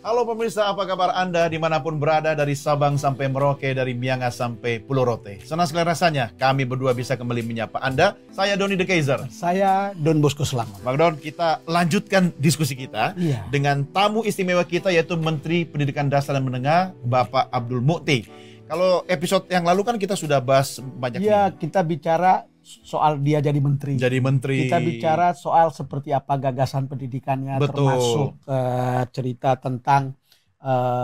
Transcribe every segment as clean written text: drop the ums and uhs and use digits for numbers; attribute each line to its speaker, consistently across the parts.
Speaker 1: Halo pemirsa, apa kabar Anda dimanapun berada dari Sabang sampai Merauke, dari Miangas sampai Pulau Rote. Senang sekali rasanya kami berdua bisa kembali menyapa Anda. Saya Doni The Kaiser.
Speaker 2: Saya Don Bosco Selamat.
Speaker 1: Bang Don, kita lanjutkan diskusi kita dengan tamu istimewa kita yaitu Menteri Pendidikan Dasar dan Menengah, Bapak Abdul Mukhti. Kalau episode yang lalu kan kita sudah bahas banyak.
Speaker 2: Iya, kita bicara soal dia jadi menteri. Kita bicara soal seperti apa gagasan pendidikannya, termasuk cerita tentang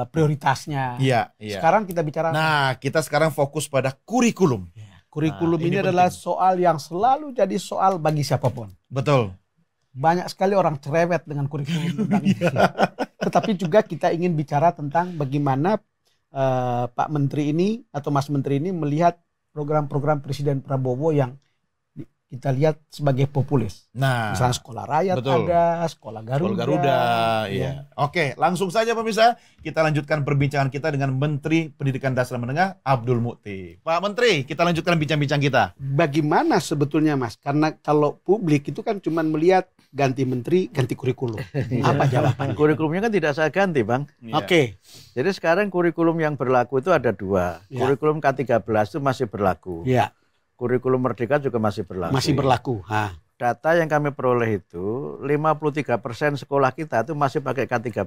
Speaker 2: prioritasnya.
Speaker 1: Iya.
Speaker 2: Sekarang kita bicara.
Speaker 1: Nah, kita sekarang fokus pada kurikulum.
Speaker 2: Kurikulum ini adalah soal yang selalu jadi soal bagi siapapun.
Speaker 1: Betul.
Speaker 2: Banyak sekali orang cerewet dengan kurikulum tentang ini. Tetapi juga kita ingin bicara tentang bagaimana Pak Menteri ini atau Mas Menteri ini melihat program-program Presiden Prabowo yang kita lihat sebagai populis.
Speaker 1: Nah,
Speaker 2: misalnya sekolah rakyat ada, sekolah Garuda.
Speaker 1: Iya. Oke, langsung saja pemirsa, kita lanjutkan perbincangan kita dengan Menteri Pendidikan Dasar dan Menengah, Abdul Mukhti. Pak Menteri, kita lanjutkan bincang-bincang kita.
Speaker 2: Bagaimana sebetulnya Mas? Karena kalau publik itu kan cuma melihat ganti menteri, ganti kurikulum. Apa jawabannya?
Speaker 3: Kurikulumnya kan tidak saya ganti, Bang.
Speaker 2: Oke.
Speaker 3: Jadi sekarang kurikulum yang berlaku itu ada dua. Kurikulum K13 itu masih berlaku.
Speaker 2: Iya.
Speaker 3: Kurikulum Merdeka juga masih berlaku.
Speaker 2: Masih berlaku.
Speaker 3: Data yang kami peroleh itu 53% sekolah kita itu masih pakai K13.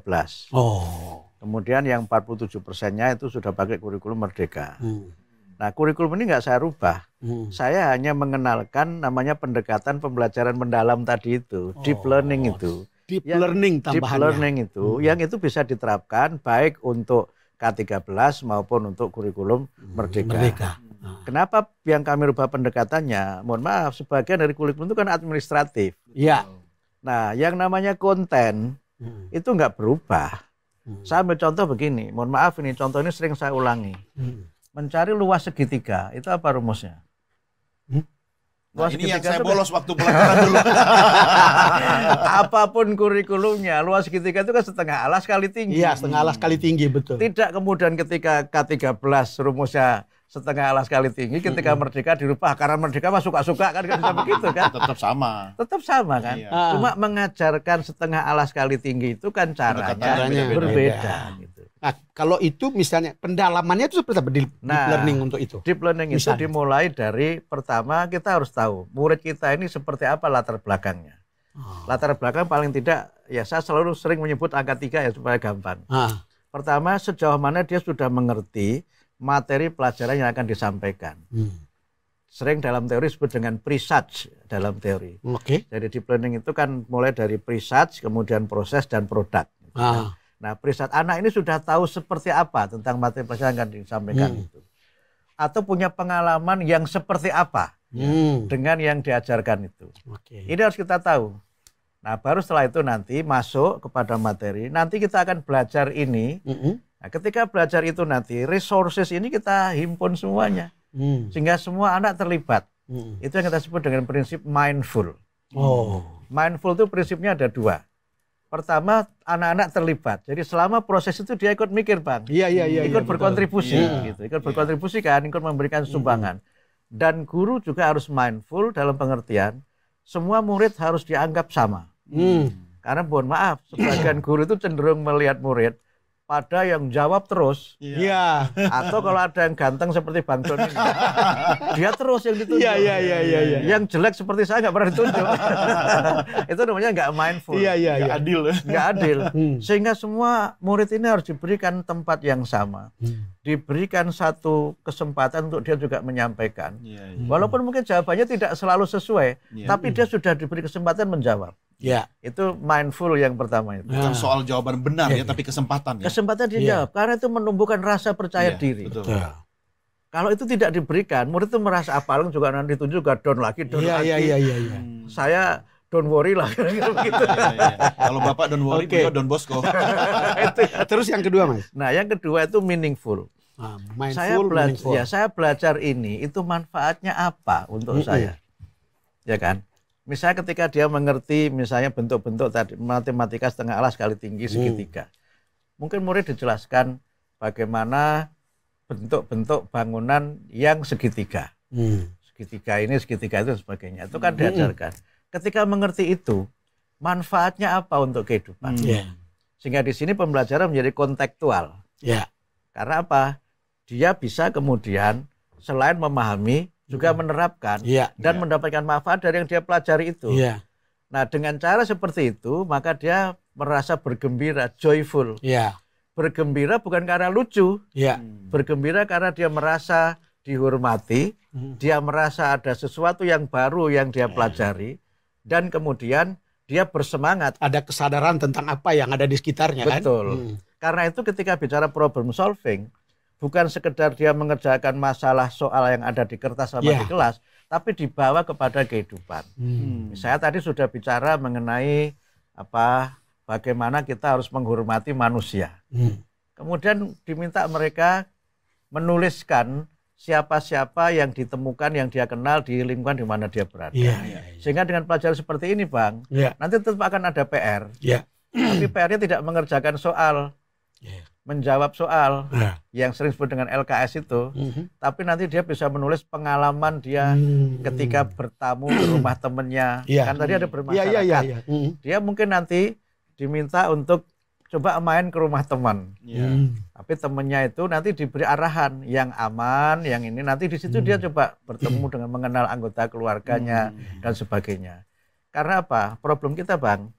Speaker 3: Kemudian yang 47%-nya itu sudah pakai kurikulum Merdeka. Nah, kurikulum ini nggak saya rubah. Saya hanya mengenalkan namanya pendekatan pembelajaran mendalam tadi itu, deep learning itu.
Speaker 2: Deep learning tambahannya.
Speaker 3: Deep learning itu, yang itu bisa diterapkan baik untuk K13 maupun untuk kurikulum Merdeka. Kenapa yang kami rubah pendekatannya? Mohon maaf, sebagian dari kurikulum itu kan administratif.
Speaker 2: Iya.
Speaker 3: Nah, yang namanya konten itu nggak berubah. Saya ambil contoh begini, mohon maaf ini contoh ini sering saya ulangi. Mencari luas segitiga, itu apa rumusnya?
Speaker 1: Nah, ini yang saya bolos waktu pelajaran dulu.
Speaker 3: Apapun kurikulumnya, luas segitiga itu kan setengah alas kali tinggi.
Speaker 2: Iya, setengah alas kali tinggi, betul.
Speaker 3: Tidak kemudian ketika K13 rumusnya setengah alas kali tinggi, ketika Merdeka dirubah, karena Merdeka mah suka-suka kan bisa begitu kan?
Speaker 1: Tetap sama.
Speaker 3: Tetap sama kan?
Speaker 1: Iya.
Speaker 3: Cuma mengajarkan setengah alas kali tinggi itu kan caranya berbeda. Gitu.
Speaker 2: Nah, kalau itu misalnya pendalamannya itu seperti apa deep learning untuk itu?
Speaker 3: Deep learning itu dimulai dari pertama kita harus tahu murid kita ini seperti apa latar belakangnya. Latar belakang paling tidak, ya saya selalu sering menyebut angka 3 ya supaya gampang. Pertama, sejauh mana dia sudah mengerti materi pelajaran yang akan disampaikan. Sering dalam teori disebut dengan pre-such dalam teori. Jadi deep learning itu kan mulai dari pre-such, kemudian proses dan produk. Nah, pre-such anak ini sudah tahu seperti apa tentang materi pelajaran yang akan disampaikan itu. Atau punya pengalaman yang seperti apa dengan yang diajarkan itu. Ini harus kita tahu. Nah, baru setelah itu nanti masuk kepada materi. Nanti kita akan belajar ini. Nah, ketika belajar itu nanti, resources ini kita himpun semuanya. Sehingga semua anak terlibat. Itu yang kita sebut dengan prinsip mindful. Mindful itu prinsipnya ada dua. Pertama, anak-anak terlibat. Jadi selama proses itu dia ikut mikir, Bang. Ikut berkontribusi. Gitu. Ikut berkontribusi kan, ikut memberikan sumbangan. Dan guru juga harus mindful dalam pengertian, semua murid harus dianggap sama. Karena mohon maaf, sebagian guru itu cenderung melihat murid pada yang jawab terus, atau kalau ada yang ganteng seperti Bang Don ini, dia terus yang ditunjuk. Yang jelek seperti saya nggak pernah ditunjuk. Itu namanya nggak mindful,
Speaker 1: nggak adil.
Speaker 3: Nggak adil. Sehingga semua murid ini harus diberikan tempat yang sama, diberikan satu kesempatan untuk dia juga menyampaikan. Walaupun mungkin jawabannya tidak selalu sesuai, tapi dia sudah diberi kesempatan menjawab. Itu mindful yang pertama itu.
Speaker 1: Bukan soal jawaban benar tapi kesempatan.
Speaker 3: Kesempatan dia jawab, karena itu menumbuhkan rasa percaya diri. Kalau itu tidak diberikan, murid itu merasa apalagi juga nanti ditunjuk juga down lagi. Saya don't worry lah. Gitu.
Speaker 1: Kalau Bapak don't worry, beliau Don Bosco.
Speaker 2: Terus yang kedua, Mas?
Speaker 3: Nah, yang kedua itu meaningful. Saya belajar ini itu manfaatnya apa untuk saya, ya kan? Misalnya ketika dia mengerti misalnya bentuk-bentuk tadi matematika setengah alas kali tinggi segitiga. Mungkin murid dijelaskan bagaimana bentuk-bentuk bangunan yang segitiga. Segitiga ini, segitiga itu dan sebagainya. Itu kan diajarkan. Ketika mengerti itu, manfaatnya apa untuk kehidupan? Sehingga di sini pembelajaran menjadi kontekstual.
Speaker 2: Ya.
Speaker 3: Karena apa? Dia bisa kemudian selain memahami juga menerapkan dan mendapatkan manfaat dari yang dia pelajari itu.
Speaker 2: Ya.
Speaker 3: Nah, dengan cara seperti itu, maka dia merasa bergembira, joyful.
Speaker 2: Ya.
Speaker 3: Bergembira bukan karena lucu.
Speaker 2: Ya.
Speaker 3: Bergembira karena dia merasa dihormati, dia merasa ada sesuatu yang baru yang dia pelajari, dan kemudian dia bersemangat.
Speaker 2: Ada kesadaran tentang apa yang ada di sekitarnya.
Speaker 3: Betul.
Speaker 2: Kan?
Speaker 3: Karena itu ketika bicara problem solving, bukan sekedar dia mengerjakan masalah soal yang ada di kertas sama di kelas, tapi dibawa kepada kehidupan. Saya tadi sudah bicara mengenai bagaimana kita harus menghormati manusia. Kemudian diminta mereka menuliskan siapa-siapa yang ditemukan, yang dia kenal di lingkungan di mana dia berada. Sehingga dengan pelajaran seperti ini, Bang, nanti tetap akan ada PR. Tapi PR-nya tidak mengerjakan soal, menjawab soal yang sering disebut dengan LKS itu, tapi nanti dia bisa menulis pengalaman dia ketika bertamu ke rumah temennya. Kan tadi ada bermasyarakat. Dia mungkin nanti diminta untuk coba main ke rumah teman. Tapi temennya itu nanti diberi arahan yang aman, yang ini nanti di situ dia coba bertemu dengan mengenal anggota keluarganya dan sebagainya. Karena apa? Problem kita, Bang,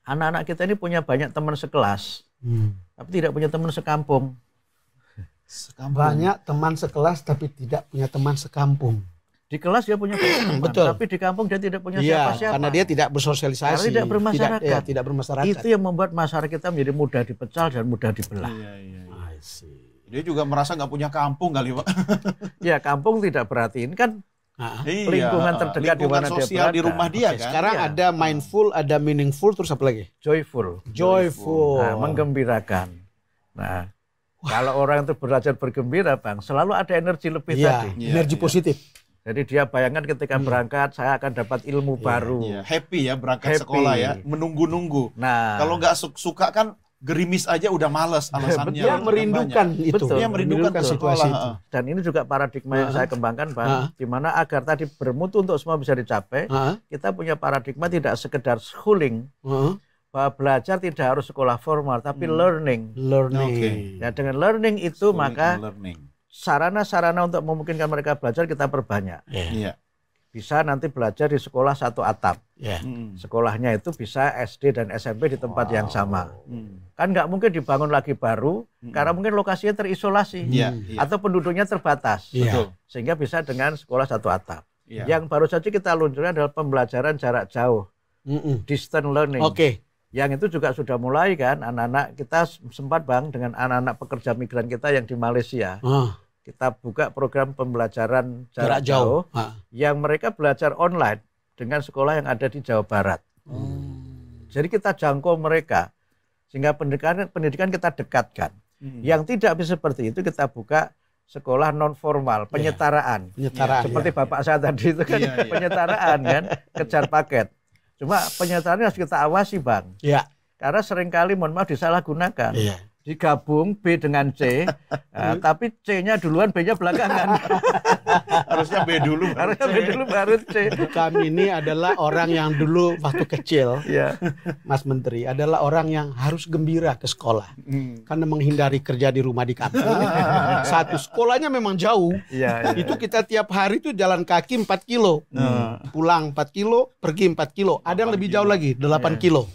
Speaker 3: anak-anak kita ini punya banyak teman sekelas, tapi tidak punya teman sekampung.
Speaker 2: Banyak teman sekelas tapi tidak punya teman sekampung.
Speaker 3: Di kelas dia punya teman, tapi di kampung dia tidak punya siapa-siapa.
Speaker 2: Karena dia tidak bersosialisasi.
Speaker 3: Karena tidak bermasyarakat.
Speaker 2: Tidak bermasyarakat.
Speaker 3: Itu yang membuat masyarakat kita menjadi mudah dipecal dan mudah dibelah.
Speaker 1: Dia juga merasa nggak punya kampung kali, Pak.
Speaker 3: Ya, kampung tidak berarti ini kan lingkungan terdekat di mana dia berada.
Speaker 1: Di rumah dia kan.
Speaker 2: Sekarang ada mindful, ada meaningful, terus apa lagi?
Speaker 3: Joyful. Nah, menggembirakan. Nah, kalau orang itu belajar bergembira, Bang, selalu ada energi lebih tadi.
Speaker 2: Energi positif.
Speaker 3: Jadi dia bayangkan ketika berangkat, saya akan dapat ilmu baru.
Speaker 1: Happy ya berangkat sekolah ya, menunggu-nunggu.
Speaker 3: Nah,
Speaker 1: kalau nggak suka kan gerimis aja udah males alasannya.
Speaker 2: Dia merindukan itu.
Speaker 1: Dia merindukan
Speaker 2: situasi itu.
Speaker 3: Dan ini juga paradigma yang saya kembangkan, Bang. Di mana agar tadi bermutu untuk semua bisa dicapai, kita punya paradigma tidak sekedar schooling, bahwa belajar tidak harus sekolah formal, tapi learning. Ya, dengan learning itu maka sarana-sarana untuk memungkinkan mereka belajar kita perbanyak. Bisa nanti belajar di sekolah satu atap. Sekolahnya itu bisa SD dan SMP di tempat yang sama. Kan nggak mungkin dibangun lagi baru, karena mungkin lokasinya terisolasi. Atau penduduknya terbatas. Sehingga bisa dengan sekolah satu atap. Yang baru saja kita luncurkan adalah pembelajaran jarak jauh. Distant learning. Yang itu juga sudah mulai kan, anak-anak kita sempat, Bang, dengan anak-anak pekerja migran kita yang di Malaysia. Kita buka program pembelajaran jarak jauh yang mereka belajar online dengan sekolah yang ada di Jawa Barat. Jadi kita jangkau mereka sehingga pendidikan kita dekatkan. Yang tidak bisa seperti itu kita buka sekolah non formal, penyetaraan. Seperti Bapak saya tadi itu kan penyetaraan kan, kejar paket. Cuma penyetarannya harus kita awasi, Bang. Karena seringkali mohon maaf disalahgunakan. Digabung B dengan C, tapi C-nya duluan, B-nya belakangan.
Speaker 1: Harusnya B dulu.
Speaker 3: Harusnya B dulu baru C.
Speaker 2: Kami ini adalah orang yang dulu waktu kecil, Mas Menteri, adalah orang yang harus gembira ke sekolah. Karena menghindari kerja di rumah di kantor. Satu, sekolahnya memang jauh. Itu kita tiap hari itu jalan kaki 4 kilo. Pulang 4 kilo, pergi 4 kilo. Ada yang lebih jauh lagi, 8 kilo.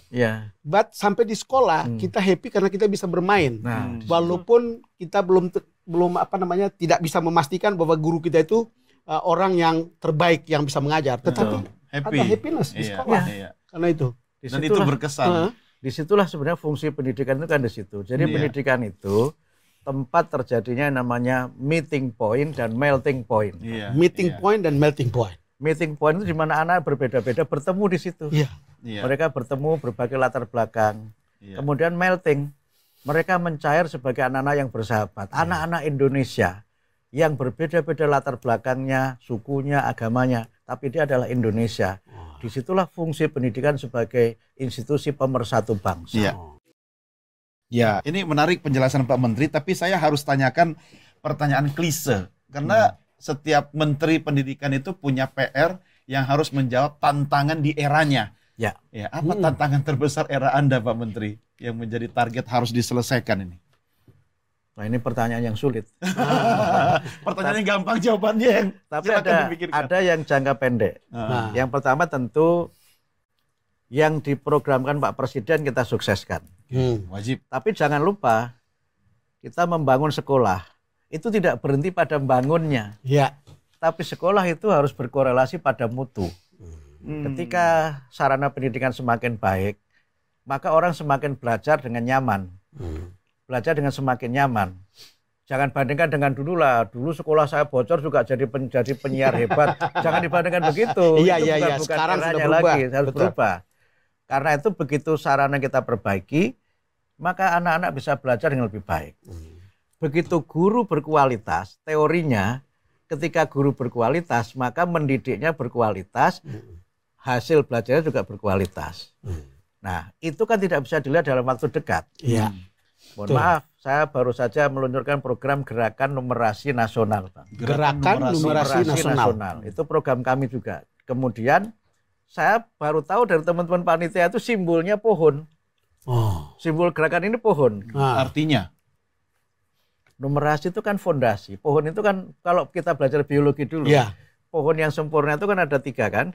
Speaker 2: But sampai di sekolah kita happy karena kita bisa bermain. Walaupun kita belum tidak bisa memastikan bahwa guru kita itu orang yang terbaik yang bisa mengajar, tetapi ada happiness di sekolah. Karena itu.
Speaker 1: Dan itu berkesan.
Speaker 3: Disitulah sebenarnya fungsi pendidikan itu kan di situ. Jadi pendidikan itu tempat terjadinya namanya meeting point dan melting point.
Speaker 2: Meeting point dan melting point.
Speaker 3: Meeting point itu di mana anak berbeda-beda bertemu di situ. Mereka bertemu berbagai latar belakang. Kemudian melting, mereka mencair sebagai anak-anak yang bersahabat. Anak-anak Indonesia yang berbeda-beda latar belakangnya, sukunya, agamanya, tapi dia adalah Indonesia. Disitulah fungsi pendidikan sebagai institusi pemersatu bangsa.
Speaker 1: Ya, ini menarik penjelasan Pak Menteri, tapi saya harus tanyakan pertanyaan klise. Karena setiap menteri pendidikan itu punya PR yang harus menjawab tantangan di eranya.
Speaker 3: Ya.
Speaker 1: Ya, apa tantangan terbesar era Anda, Pak Menteri, yang menjadi target harus diselesaikan ini?
Speaker 3: Nah, ini pertanyaan yang sulit.
Speaker 1: Pertanyaan yang gampang, jawabannya yang
Speaker 3: tapi ada yang jangka pendek. Yang pertama tentu yang diprogramkan Pak Presiden kita sukseskan.
Speaker 1: Wajib.
Speaker 3: Tapi jangan lupa kita membangun sekolah itu tidak berhenti pada membangunnya.
Speaker 2: Ya.
Speaker 3: Tapi sekolah itu harus berkorelasi pada mutu. Ketika sarana pendidikan semakin baik, maka orang semakin belajar dengan nyaman. Belajar dengan semakin nyaman. Jangan bandingkan dengan dulu lah. Dulu sekolah saya bocor juga jadi penyiar hebat. Jangan dibandingkan begitu.
Speaker 2: Iya.
Speaker 3: Bukan
Speaker 2: Sekarang sudah berubah.
Speaker 3: lagi, harus berubah. Karena itu begitu sarana kita perbaiki, maka anak-anak bisa belajar dengan lebih baik. Begitu guru berkualitas, teorinya ketika guru berkualitas, maka mendidiknya berkualitas, hasil belajarnya juga berkualitas. Nah, itu kan tidak bisa dilihat dalam waktu dekat.
Speaker 2: Iya.
Speaker 3: Mohon maaf, saya baru saja meluncurkan program Gerakan Numerasi Nasional, Pak.
Speaker 2: Gerakan Numerasi Nasional.
Speaker 3: Itu program kami juga. Kemudian saya baru tahu dari teman-teman panitia itu simbolnya pohon. Simbol gerakan ini pohon.
Speaker 1: Artinya?
Speaker 3: Numerasi itu kan fondasi. Pohon itu kan kalau kita belajar biologi dulu. Pohon yang sempurna itu kan ada 3 kan.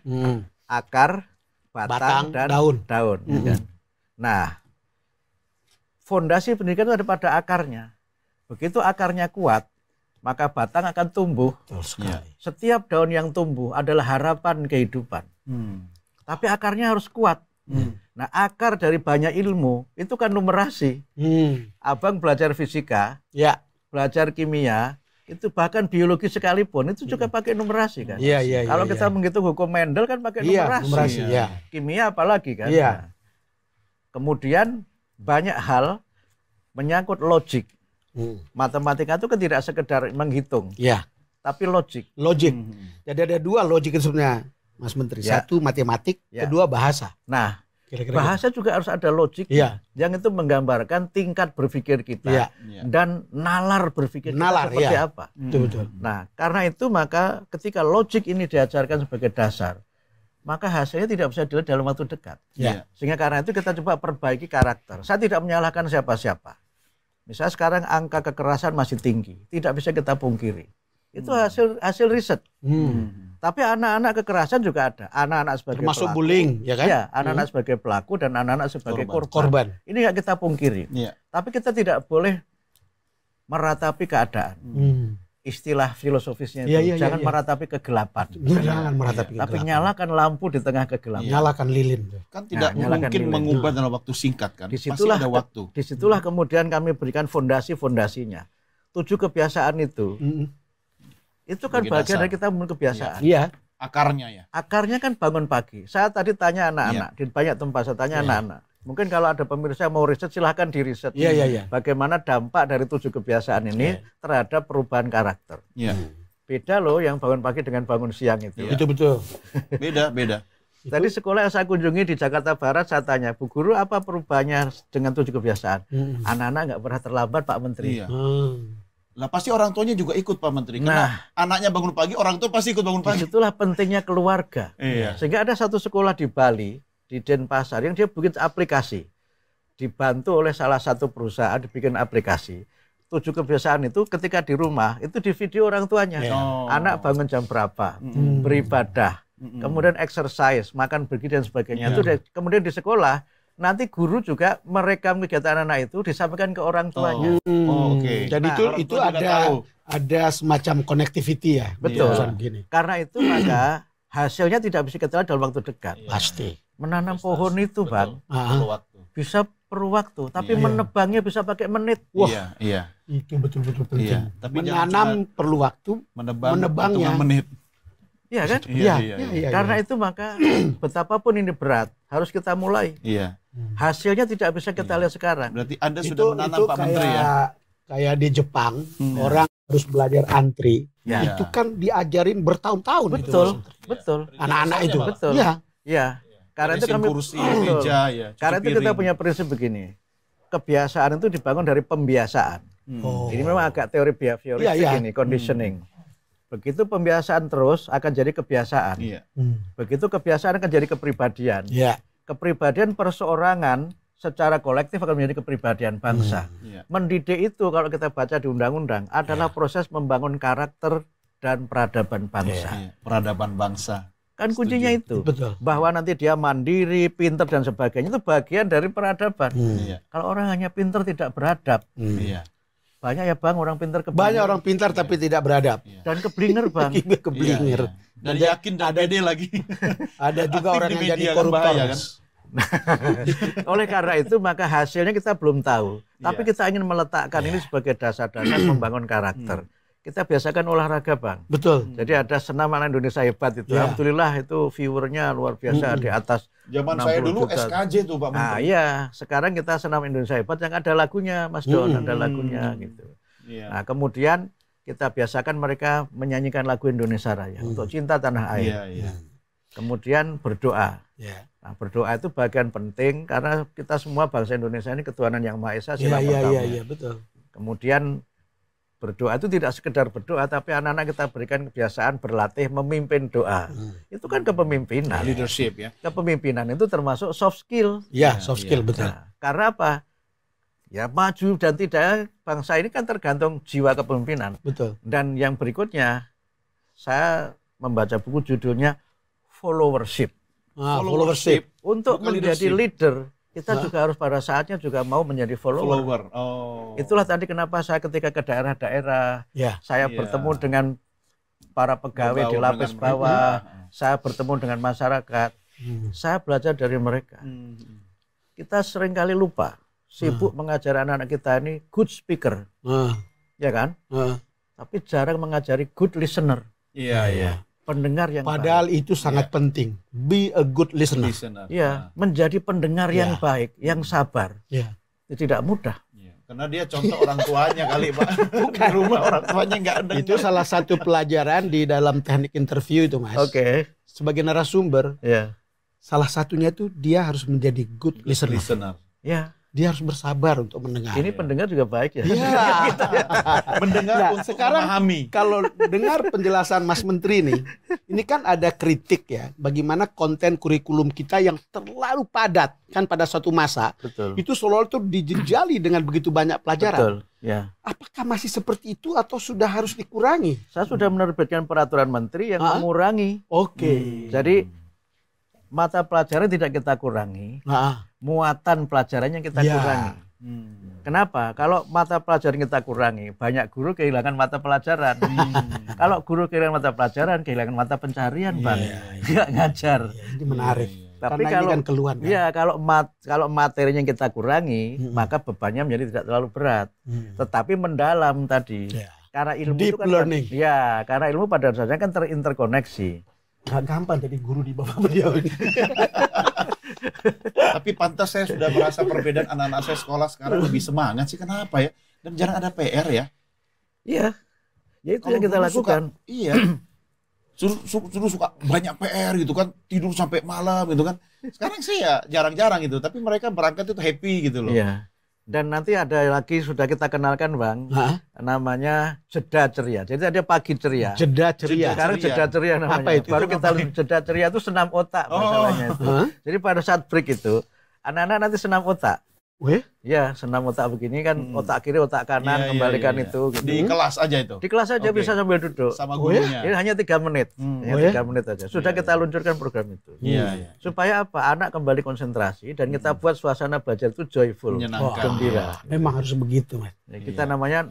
Speaker 3: Akar, batang dan daun. Kan? Nah, fondasi pendidikan itu ada pada akarnya. Begitu akarnya kuat, maka batang akan tumbuh. Setiap daun yang tumbuh adalah harapan kehidupan. Tapi akarnya harus kuat. Nah, akar dari banyak ilmu itu kan numerasi. Abang belajar fisika, belajar kimia, itu bahkan biologi sekalipun itu juga pakai numerasi kan. Kalau kita menghitung hukum Mendel kan pakai numerasi. Kimia apalagi kan. Nah, kemudian banyak hal menyangkut logik. Matematika itu kan tidak sekedar menghitung, tapi logik.
Speaker 2: Jadi ada 2 logik sebenarnya, Mas Menteri. Satu matematik, kedua bahasa.
Speaker 3: Nah, bahasa juga harus ada logik yang itu menggambarkan tingkat berpikir kita dan nalar berpikir kita seperti apa.
Speaker 2: Betul.
Speaker 3: Nah, karena itu maka ketika logik ini diajarkan sebagai dasar, maka hasilnya tidak bisa dilihat dalam waktu dekat. Sehingga karena itu kita coba perbaiki karakter. Saya tidak menyalahkan siapa-siapa. Misalnya sekarang angka kekerasan masih tinggi, tidak bisa kita pungkiri. Itu hasil riset. Tapi anak-anak kekerasan juga ada. Anak-anak sebagai
Speaker 2: termasuk
Speaker 3: pelaku,
Speaker 2: bullying, ya kan?
Speaker 3: Anak-anak sebagai pelaku dan anak-anak sebagai
Speaker 2: korban.
Speaker 3: Ini nggak kita pungkiri. Tapi kita tidak boleh meratapi keadaan. Istilah filosofisnya itu jangan meratapi kegelapan.
Speaker 2: Jangan meratapi
Speaker 3: tapi nyalakan lampu di tengah kegelapan.
Speaker 2: Nyalakan lilin.
Speaker 1: Kan tidak mungkin mengubah dalam waktu singkat kan.
Speaker 3: Disitulah,
Speaker 1: pasti ada waktu.
Speaker 3: Disitulah kemudian kami berikan fondasinya. 7 kebiasaan itu. Itu kan bagian dari kita membangun kebiasaan.
Speaker 1: Akarnya
Speaker 3: Akarnya kan bangun pagi. Saya tadi tanya anak-anak di banyak tempat saya tanya anak-anak. Mungkin kalau ada pemirsa yang mau riset silahkan di riset. Bagaimana dampak dari 7 kebiasaan ini terhadap perubahan karakter. Beda loh yang bangun pagi dengan bangun siang itu.
Speaker 2: Itu betul.
Speaker 1: Beda.
Speaker 3: Tadi sekolah yang saya kunjungi di Jakarta Barat saya tanya, Bu Guru apa perubahannya dengan 7 kebiasaan? Anak-anak nggak pernah terlambat Pak Menteri.
Speaker 1: Lah pasti orang tuanya juga ikut Pak Menteri. Karena anaknya bangun pagi, orang tua pasti ikut bangun pagi.
Speaker 3: Itulah pentingnya keluarga. Sehingga ada satu sekolah di Bali, di Denpasar, yang dia bikin aplikasi. Dibantu oleh salah satu perusahaan, dibikin aplikasi. 7 kebiasaan itu ketika di rumah, itu di video orang tuanya. Anak bangun jam berapa, beribadah, kemudian exercise, makan begini dan sebagainya. Itu kemudian di sekolah, nanti guru juga merekam kegiatan anak itu disampaikan ke orang tuanya.
Speaker 2: Jadi itu ada semacam connectivity ya.
Speaker 3: Betul. Karena itu maka hasilnya tidak bisa kita lihat dalam waktu dekat.
Speaker 2: Pasti.
Speaker 3: Menanam pohon itu Bang, bisa perlu waktu, tapi menebangnya bisa pakai menit.
Speaker 2: Itu betul-betul penting. Tapi menanam perlu waktu, menebangnya
Speaker 1: menit.
Speaker 3: Iya kan? Karena itu maka betapapun ini berat, harus kita mulai. Hasilnya tidak bisa kita lihat sekarang.
Speaker 1: Berarti Anda sudah menanam Pak Menteri ya?
Speaker 2: Kayak di Jepang, orang harus belajar antri. Itu kan diajarin bertahun-tahun.
Speaker 3: Betul.
Speaker 2: Anak-anak itu.
Speaker 3: Betul. Karena itu kami karena itu kita punya prinsip begini. Kebiasaan itu dibangun dari pembiasaan. Ini memang agak teori behavioristik ini, conditioning. Begitu pembiasaan terus akan jadi kebiasaan. Begitu kebiasaan akan jadi kepribadian. kepribadian perseorangan secara kolektif akan menjadi kepribadian bangsa. Mendidik itu kalau kita baca di undang-undang adalah proses membangun karakter dan peradaban bangsa.
Speaker 1: Peradaban bangsa.
Speaker 3: Kan kuncinya itu.
Speaker 2: Betul.
Speaker 3: Bahwa nanti dia mandiri, pinter dan sebagainya itu bagian dari peradaban. Kalau orang hanya pinter tidak beradab. Banyak ya Bang orang pinter keblinger.
Speaker 2: Banyak orang pintar tapi tidak beradab.
Speaker 3: Dan keblinger Bang.
Speaker 2: Keblinger.
Speaker 1: Dan yakin dan pede lagi.
Speaker 2: Ada juga orang yang jadi
Speaker 1: kan
Speaker 2: koruptor.
Speaker 1: bahaya, kan?
Speaker 3: Oleh karena itu maka hasilnya kita belum tahu. Tapi kita ingin meletakkan ini sebagai dasar-dasar membangun karakter. Kita biasakan olahraga Bang.
Speaker 2: Betul.
Speaker 3: Jadi ada senam anak Indonesia hebat itu. Alhamdulillah itu viewernya luar biasa di atas.
Speaker 1: Zaman saya dulu juta. SKJ tuh Pak Menteri.
Speaker 3: Nah iya, sekarang kita senam Indonesia hebat yang ada lagunya Mas Don, ada lagunya gitu. Nah kemudian kita biasakan mereka menyanyikan lagu Indonesia Raya untuk cinta tanah air. Kemudian berdoa. Nah, berdoa itu bagian penting karena kita semua bangsa Indonesia ini ketuhanan yang Maha Esa sila pertama.
Speaker 2: Betul.
Speaker 3: Kemudian berdoa itu tidak sekedar berdoa tapi anak-anak kita berikan kebiasaan berlatih memimpin doa. Itu kan kepemimpinan.
Speaker 1: Leadership ya.
Speaker 3: Kepemimpinan itu termasuk soft skill.
Speaker 2: Soft skill betul.
Speaker 3: Nah, karena apa? Ya maju dan tidak bangsa ini kan tergantung jiwa kepemimpinan.
Speaker 2: Betul.
Speaker 3: Dan yang berikutnya saya membaca buku judulnya Followership.
Speaker 2: Followership.
Speaker 3: Untuk menjadi leader, kita juga harus pada saatnya juga mau menjadi follower. Itulah tadi kenapa saya ketika ke daerah-daerah, saya bertemu dengan para pegawai di lapis bawah, saya bertemu dengan masyarakat, saya belajar dari mereka. Kita seringkali lupa, sibuk mengajar anak-anak kita ini good speaker, ya kan? Tapi jarang mengajari good listener. Pendengar yang
Speaker 2: padahal baik. Itu sangat penting. Be a good listener.
Speaker 3: Ya, menjadi pendengar yang baik, yang sabar. Itu tidak mudah.
Speaker 1: Karena dia contoh orang tuanya kali Pak. Bukan. Di rumah orang tuanya nggak ada.
Speaker 2: Itu salah satu pelajaran di dalam teknik interview itu Mas. Sebagai narasumber, salah satunya itu dia harus menjadi good listener. Dia harus bersabar untuk mendengar.
Speaker 3: Ini pendengar juga baik ya.
Speaker 2: Mendengar untuk sekarang memahami. Kalau dengar penjelasan Mas Menteri ini kan ada kritik ya, bagaimana konten kurikulum kita yang terlalu padat kan pada suatu masa. Itu seolah-olah itu dijejali dengan begitu banyak pelajaran. Apakah masih seperti itu atau sudah harus dikurangi?
Speaker 3: Saya sudah menerbitkan peraturan menteri yang mengurangi. Jadi mata pelajaran tidak kita kurangi. Muatan pelajarannya kita kurangi. Kenapa? Kalau mata pelajaran kita kurangi, banyak guru kehilangan mata pelajaran. Kalau guru kehilangan mata pelajaran, kehilangan mata pencarian, Bang. Nggak ngajar.
Speaker 2: Ini menarik.
Speaker 3: Tapi
Speaker 2: karena
Speaker 3: kalau
Speaker 2: ini kan keluhan, kan?
Speaker 3: Ya, kalau materinya kita kurangi, maka bebannya menjadi tidak terlalu berat. Tetapi mendalam tadi. Karena ilmu
Speaker 2: deep
Speaker 3: itu kan
Speaker 2: learning.
Speaker 3: Karena ilmu pada dasarnya kan terinterkoneksi.
Speaker 2: Gak gampang jadi guru di bawah beliau ini.
Speaker 1: Tapi pantas saya sudah merasa perbedaan anak-anak saya sekolah sekarang lebih semangat sih. Kenapa ya? Dan jarang ada PR ya.
Speaker 3: Iya. Ya itu yang kita lakukan.
Speaker 1: Suruh suka banyak PR gitu kan. Tidur sampai malam gitu kan. Sekarang sih ya jarang-jarang gitu. Tapi mereka berangkat itu happy gitu loh.
Speaker 3: Iya. Dan nanti ada lagi sudah kita kenalkan Bang, namanya jeda ceria. Jadi ada pagi ceria.
Speaker 2: Jeda ceria.
Speaker 3: Sekarang jeda ceria namanya.
Speaker 2: Apa itu?
Speaker 3: Baru kita jeda ceria itu senam otak masalahnya itu. Jadi pada saat break itu, anak-anak nanti senam otak. Ya, senam otak begini kan, otak kiri, otak kanan, kembalikan itu. Gitu.
Speaker 1: Di kelas aja itu?
Speaker 3: Di kelas aja bisa sambil duduk.
Speaker 1: Sama gurunya?
Speaker 3: Ini hanya 3 menit. 3 menit aja. Sudah kita luncurkan program itu. Supaya apa? Anak kembali konsentrasi dan kita buat suasana belajar itu joyful, gembira.
Speaker 2: Memang harus begitu, Mas.
Speaker 3: Kita namanya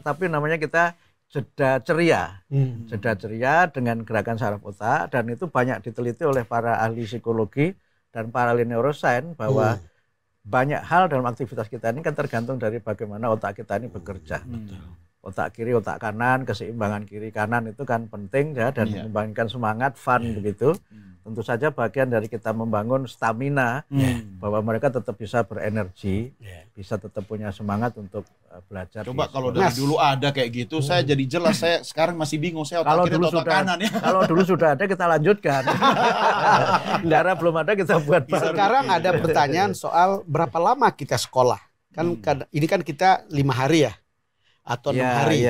Speaker 3: kita jeda ceria. Jeda ceria dengan gerakan saraf otak, dan itu banyak diteliti oleh para ahli psikologi dan para ahli neuroscience bahwa banyak hal dalam aktivitas kita ini kan tergantung dari bagaimana otak kita ini bekerja. Otak kiri, otak kanan, keseimbangan kiri kanan itu kan penting ya, dan membangunkan semangat, fun begitu. Tentu saja bagian dari kita membangun stamina bahwa mereka tetap bisa berenergi, bisa tetap punya semangat untuk belajar.
Speaker 1: Coba kalau dari dulu ada kayak gitu, saya jadi jelas. Saya sekarang masih bingung, saya otak kiri atau otak kanan ya.
Speaker 3: Kalau dulu sudah ada kita lanjutkan. Karena belum ada kita buat baru.
Speaker 2: Sekarang ada pertanyaan soal berapa lama kita sekolah. Kan ini kan kita 5 hari ya atau 6 hari.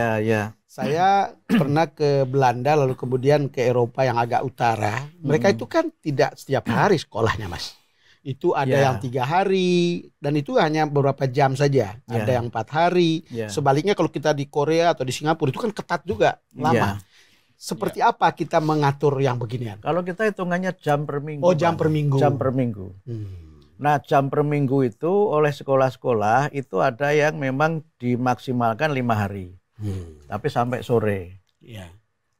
Speaker 2: Saya pernah ke Belanda lalu kemudian ke Eropa yang agak utara. Mereka itu kan tidak setiap hari sekolahnya, Mas. Itu ada yang 3 hari dan itu hanya beberapa jam saja. Ada yang 4 hari. Sebaliknya kalau kita di Korea atau di Singapura itu kan ketat juga, lama. Seperti apa kita mengatur yang beginian?
Speaker 3: Kalau kita hitungannya jam per minggu.
Speaker 2: Oh, jam per minggu.
Speaker 3: Jam per minggu. Nah, jam per minggu itu oleh sekolah-sekolah itu ada yang memang dimaksimalkan 5 hari. Tapi sampai sore.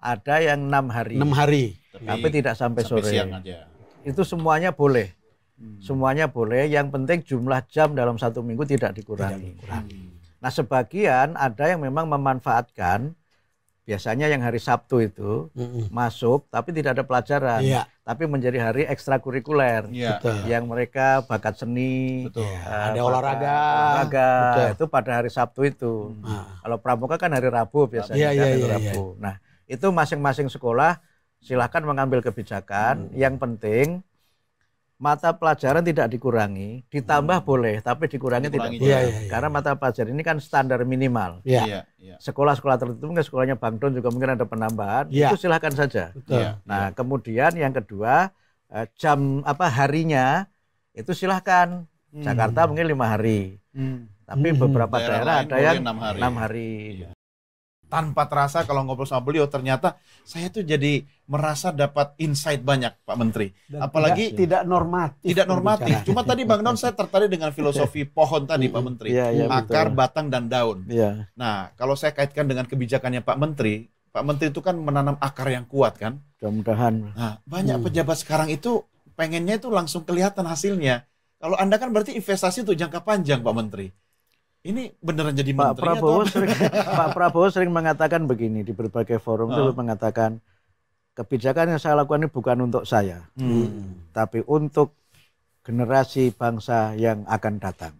Speaker 3: Ada yang 6 hari.
Speaker 2: 6 hari.
Speaker 3: Tapi tidak sampai sore.
Speaker 1: Siang aja.
Speaker 3: Itu semuanya boleh. Semuanya boleh. Yang penting jumlah jam dalam 1 minggu tidak dikurangi. Nah, sebagian ada yang memang memanfaatkan. Biasanya yang hari Sabtu itu masuk, tapi tidak ada pelajaran. Tapi menjadi hari ekstrakurikuler. Yang mereka bakat seni.
Speaker 2: Ada olahraga.
Speaker 3: Itu pada hari Sabtu itu. Kalau pramuka kan hari Rabu biasanya. Hari Rabu. Nah, itu masing-masing sekolah silahkan mengambil kebijakan. Yang penting mata pelajaran tidak dikurangi, ditambah boleh, tapi dikurangi tidak boleh. Karena mata pelajaran ini kan standar minimal. Sekolah-sekolah tertentu, mungkin sekolahnya Bang Don juga mungkin ada penambahan, itu silahkan saja. Nah, kemudian yang kedua, jam harinya itu silahkan. Jakarta mungkin 5 hari, tapi beberapa daerah ada yang 6 hari.
Speaker 1: Tanpa terasa kalau ngobrol sama beliau ternyata saya tuh jadi merasa dapat insight banyak, Pak Menteri.
Speaker 2: Dan
Speaker 1: apalagi
Speaker 2: tidak normatif.
Speaker 1: Tidak normatif. Cuma tadi Bang Don saya tertarik dengan filosofi pohon tadi, Pak Menteri. Akar, batang dan daun. Nah, kalau saya kaitkan dengan kebijakannya Pak Menteri itu kan menanam akar yang kuat kan?
Speaker 3: Mudah-mudahan.
Speaker 1: Nah, banyak pejabat sekarang itu pengennya itu langsung kelihatan hasilnya. Kalau Anda kan berarti investasi untuk jangka panjang, Pak Menteri. Ini beneran jadi menteri
Speaker 3: Pak Prabowo sering mengatakan begini di berbagai forum itu mengatakan kebijakan yang saya lakukan ini bukan untuk saya, tapi untuk generasi bangsa yang akan datang.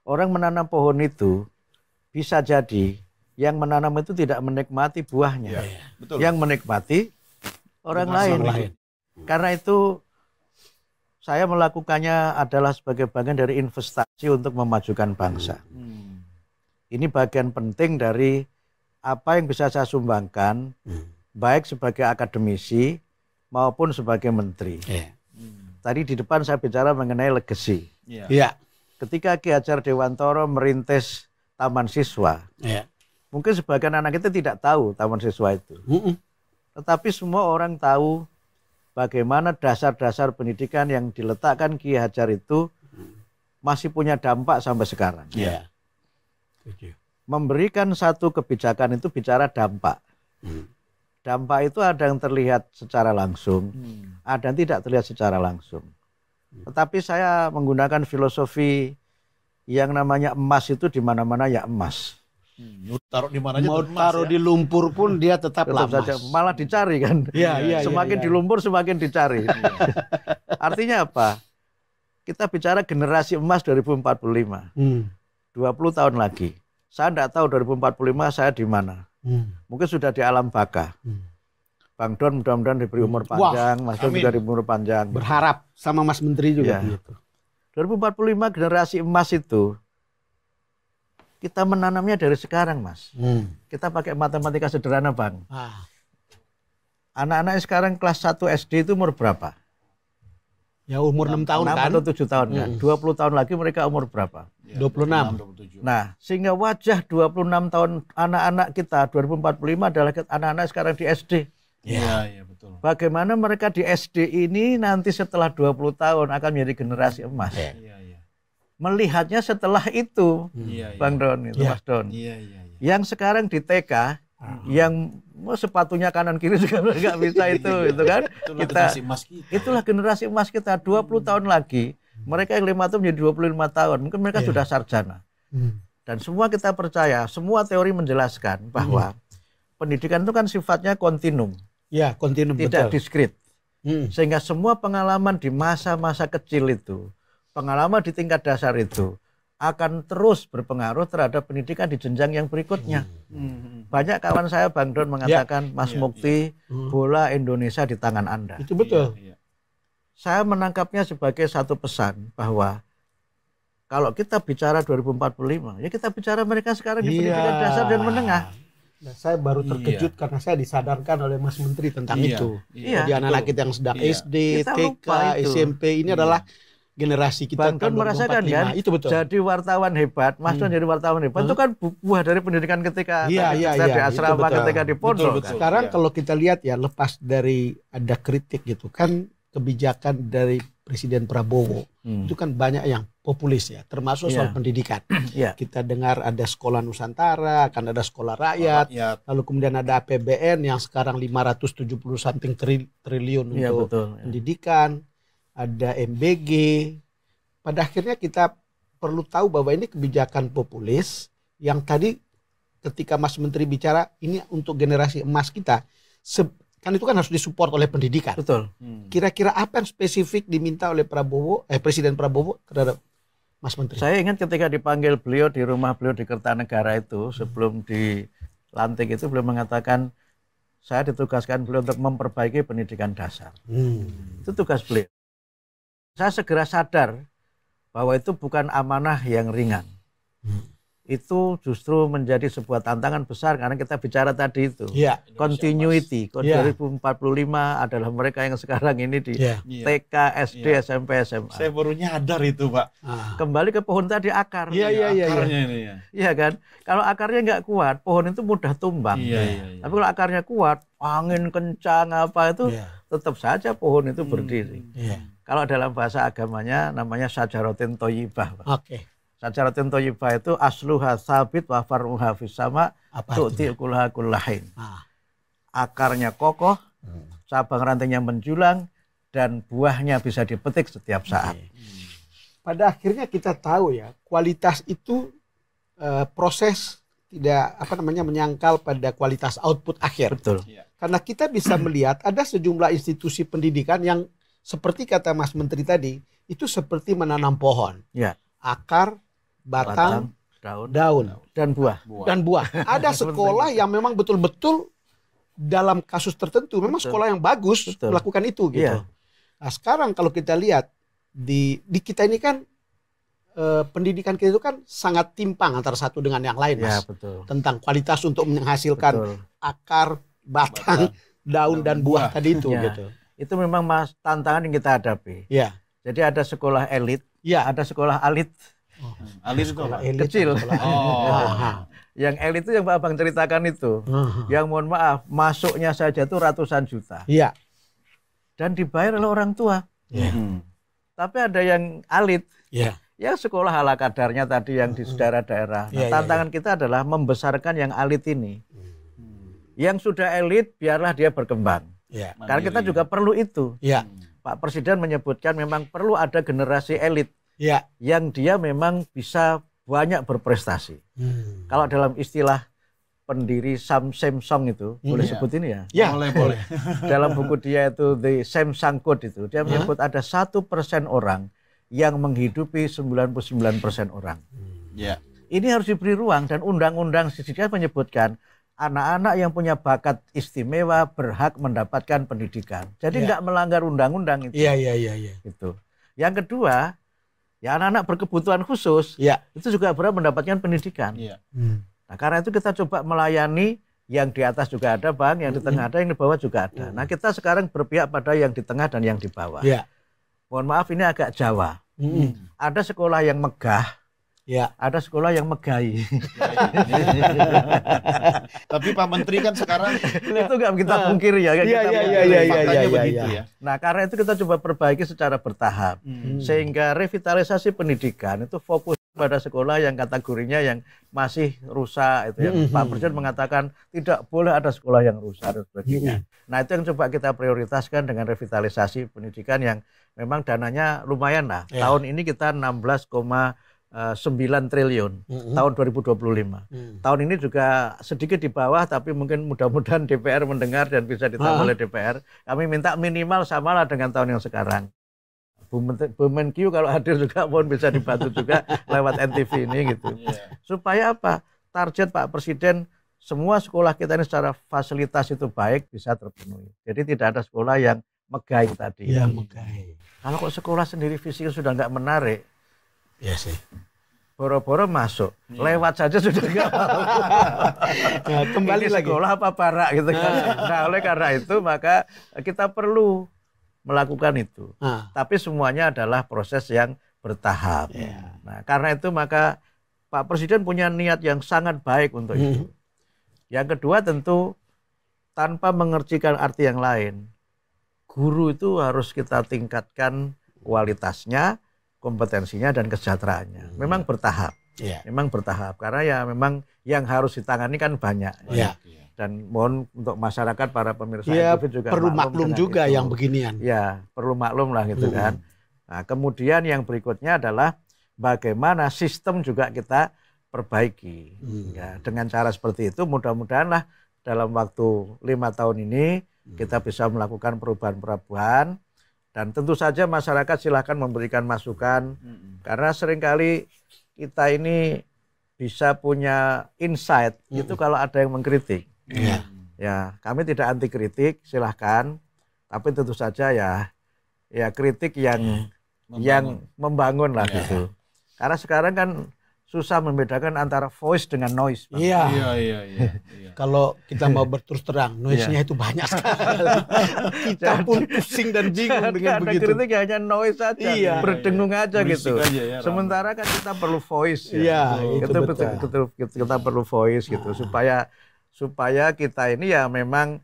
Speaker 3: Orang menanam pohon itu bisa jadi yang menanam itu tidak menikmati buahnya, yang menikmati orang lain. Karena itu saya melakukannya adalah sebagai bagian dari investasi untuk memajukan bangsa. Ini bagian penting dari apa yang bisa saya sumbangkan, baik sebagai akademisi maupun sebagai menteri. Tadi di depan saya bicara mengenai legacy. Ketika Ki Hajar Dewantoro merintis Taman Siswa, mungkin sebagian anak kita tidak tahu Taman Siswa itu. Tetapi semua orang tahu bagaimana dasar-dasar pendidikan yang diletakkan Ki Hajar itu masih punya dampak sampai sekarang. Memberikan satu kebijakan itu bicara dampak. Dampak itu ada yang terlihat secara langsung, ada yang tidak terlihat secara langsung. Tetapi saya menggunakan filosofi yang namanya emas itu di mana-mana ya emas.
Speaker 1: Taruh di mana aja
Speaker 2: mau taruh di lumpur pun dia tetap lamas.
Speaker 3: Saja. Malah dicari kan. Semakin di lumpur semakin dicari. Artinya apa? Kita bicara generasi emas 2045. 20 tahun lagi. Saya tidak tahu 2045 saya di mana. Mungkin sudah di alam baka. Bang Don mudah-mudahan diberi umur panjang, Mas Don juga diberi umur panjang.
Speaker 2: Berharap sama Mas Menteri juga begitu.
Speaker 3: 2045 generasi emas itu kita menanamnya dari sekarang, Mas. Kita pakai matematika sederhana, Bang. Anak-anak sekarang kelas 1 SD itu umur berapa?
Speaker 2: Ya umur 6 tahun
Speaker 3: 6
Speaker 2: kan?
Speaker 3: atau 7 tahun kan? 20 tahun lagi mereka umur berapa?
Speaker 2: 26.
Speaker 3: Nah, sehingga wajah 26 tahun anak-anak kita 2045 adalah anak-anak sekarang di SD.
Speaker 1: Iya, betul.
Speaker 3: Bagaimana mereka di SD ini nanti setelah 20 tahun akan menjadi generasi emas. Melihatnya setelah itu, Bang Don, itu Mas Don. Yang sekarang di TK, yang sepatunya kanan kiri juga nggak bisa itu kan? Itulah generasi emas kita. 20 tahun lagi, mereka yang 5 tahun menjadi 25 tahun, mungkin mereka sudah sarjana. Dan semua kita percaya, semua teori menjelaskan bahwa pendidikan itu kan sifatnya kontinum.
Speaker 2: Kontinum,
Speaker 3: tidak diskrit. Sehingga semua pengalaman di masa-masa kecil itu, pengalaman di tingkat dasar itu akan terus berpengaruh terhadap pendidikan di jenjang yang berikutnya. Banyak kawan saya Bang Don mengatakan, Mas Mukti, bola Indonesia di tangan Anda.
Speaker 2: Itu betul.
Speaker 3: Saya menangkapnya sebagai satu pesan bahwa kalau kita bicara 2045, ya kita bicara mereka sekarang di pendidikan dasar dan menengah.
Speaker 2: Nah, saya baru terkejut karena saya disadarkan oleh Mas Menteri tentang itu. Jadi anak-anak kita yang sedang SD, TK, SMP ini adalah generasi kita
Speaker 3: Bang Don merasakan kan,
Speaker 2: itu betul.
Speaker 3: Jadi wartawan hebat, Mas Don jadi wartawan hebat, itu kan buah dari pendidikan ketika di asrama, ketika di pondok.
Speaker 2: Kan? Sekarang kalau kita lihat ya, lepas dari ada kritik gitu kan, kebijakan dari Presiden Prabowo itu kan banyak yang populis ya, termasuk soal pendidikan. Kita dengar ada sekolah Nusantara, akan ada sekolah rakyat, lalu kemudian ada APBN yang sekarang 570 something triliun untuk pendidikan, ada MBG. Pada akhirnya kita perlu tahu bahwa ini kebijakan populis yang tadi ketika Mas Menteri bicara ini untuk generasi emas kita, kan itu kan harus disupport oleh pendidikan.
Speaker 3: Betul.
Speaker 2: Kira-kira apa yang spesifik diminta oleh Presiden Prabowo terhadap Mas Menteri?
Speaker 3: Saya ingat ketika dipanggil beliau di rumah beliau di Kertanegara itu, sebelum dilantik itu beliau mengatakan, saya ditugaskan beliau untuk memperbaiki pendidikan dasar. Itu tugas beliau. Saya segera sadar bahwa itu bukan amanah yang ringan. Itu justru menjadi sebuah tantangan besar karena kita bicara tadi itu. Continuity. 2045 adalah mereka yang sekarang ini di TK, SD, SMP, SMA.
Speaker 1: Saya baru nyadar itu, Pak.
Speaker 3: Kembali ke pohon tadi, akar.
Speaker 1: Akarnya ini ya.
Speaker 3: Iya kan? Kalau akarnya nggak kuat, pohon itu mudah tumbang. Tapi kalau akarnya kuat, angin kencang apa itu, tetap saja pohon itu berdiri. Kalau dalam bahasa agamanya namanya syajaratin thayyibah. Syajaratin thayyibah itu asluha sabit wa far'uha fis sama tu'ti kullaha kullahin. Akarnya kokoh, cabang rantainya menjulang, dan buahnya bisa dipetik setiap saat.
Speaker 2: Pada akhirnya kita tahu ya, kualitas itu proses tidak menyangkal pada kualitas output akhir.
Speaker 3: Betul.
Speaker 2: Karena kita bisa melihat ada sejumlah institusi pendidikan yang seperti kata Mas Menteri tadi, itu seperti menanam pohon. Akar, batang, daun
Speaker 3: dan buah.
Speaker 2: Ada sekolah yang memang betul-betul dalam kasus tertentu memang sekolah yang bagus melakukan itu gitu. Nah, sekarang kalau kita lihat di kita ini kan pendidikan kita itu kan sangat timpang antara satu dengan yang lain, Mas. Tentang kualitas untuk menghasilkan akar, batang, daun dan buah tadi itu gitu.
Speaker 3: Itu memang tantangan yang kita hadapi. Jadi ada sekolah elit, ada sekolah alit.
Speaker 1: Alit itu
Speaker 3: kecil. Yang elit itu yang Pak Abang ceritakan itu. Yang mohon maaf, masuknya saja itu ratusan juta. Dan dibayar oleh orang tua. Tapi ada yang alit. Ya sekolah ala kadarnya tadi yang di daerah-daerah. Tantangan kita adalah membesarkan yang alit ini. Yang sudah elit biarlah dia berkembang. Karena kita juga perlu itu. Pak Presiden menyebutkan memang perlu ada generasi elit yang dia memang bisa banyak berprestasi. Kalau dalam istilah pendiri Samsung itu, boleh sebut ini ya?
Speaker 1: Boleh.
Speaker 3: Dalam buku dia itu The Samsung Code itu, dia menyebut ada 1% orang yang menghidupi 99% orang. Ini harus diberi ruang, dan undang-undang dia menyebutkan anak-anak yang punya bakat istimewa berhak mendapatkan pendidikan. Jadi nggak melanggar undang-undang itu. Itu. Yang kedua, ya anak-anak berkebutuhan khusus itu juga berhak mendapatkan pendidikan. Nah, karena itu kita coba melayani yang di atas juga ada, Bang, yang di tengah ada, yang di bawah juga ada. Nah, kita sekarang berpihak pada yang di tengah dan yang di bawah. Mohon maaf ini agak Jawa. Ada sekolah yang megah. Ada sekolah yang megai.
Speaker 1: Tapi Pak Menteri kan sekarang
Speaker 3: itu nggak kita pungkiri ya.
Speaker 1: Faktanya begitu ya.
Speaker 3: Nah, karena itu kita coba perbaiki secara bertahap. Sehingga revitalisasi pendidikan itu fokus pada sekolah yang kategorinya yang masih rusak. Itu yang Pak Presiden mengatakan tidak boleh ada sekolah yang rusak dan sebagainya. Nah, itu yang coba kita prioritaskan dengan revitalisasi pendidikan yang memang dananya lumayan lah. Tahun ini kita 16,9 triliun tahun 2025. Tahun ini juga sedikit di bawah, tapi mungkin mudah-mudahan DPR mendengar dan bisa ditambah oleh DPR. Kami minta minimal samalah dengan tahun yang sekarang. Bu Menkyu kalau hadir juga mohon bisa dibantu juga lewat NTV ini gitu. Supaya apa? Target Pak Presiden semua sekolah kita ini secara fasilitas itu baik bisa terpenuhi. Jadi tidak ada sekolah yang megai tadi. Kalau kok sekolah sendiri fisiknya sudah nggak menarik, boro-boro masuk, lewat saja sudah nggak mau.
Speaker 2: Kembali lagi
Speaker 3: sekolah apa barak gitu kan. Nah, oleh karena itu maka kita perlu melakukan itu. Tapi semuanya adalah proses yang bertahap. Nah, karena itu maka Pak Presiden punya niat yang sangat baik untuk itu. Yang kedua tentu tanpa mengercikan arti yang lain, guru itu harus kita tingkatkan kualitasnya, kompetensinya, dan kesejahteraannya. Memang bertahap. Memang bertahap karena ya memang yang harus ditangani kan banyak. Dan mohon untuk masyarakat, para pemirsa juga
Speaker 2: perlu maklum juga
Speaker 3: itu.
Speaker 2: yang beginian.
Speaker 3: Ya, perlu maklum lah gitu kan. Nah, kemudian yang berikutnya adalah bagaimana sistem juga kita perbaiki. Ya, dengan cara seperti itu mudah-mudahan lah dalam waktu 5 tahun ini kita bisa melakukan perubahan-perubahan, dan tentu saja masyarakat silahkan memberikan masukan karena seringkali kita ini bisa punya insight itu kalau ada yang mengkritik. Ya, kami tidak anti kritik, silahkan, tapi tentu saja ya kritik yang membangun lah gitu. Karena sekarang kan susah membedakan antara voice dengan noise.
Speaker 2: Iya. Kalau kita mau berterus terang, noise-nya itu banyak sekali. Kita pun pusing dan bingung dengan begitu.
Speaker 3: Ada kritik hanya noise saja, berdengung aja gitu. Aja, sementara kan kita perlu voice. Kita perlu voice gitu supaya kita ini ya memang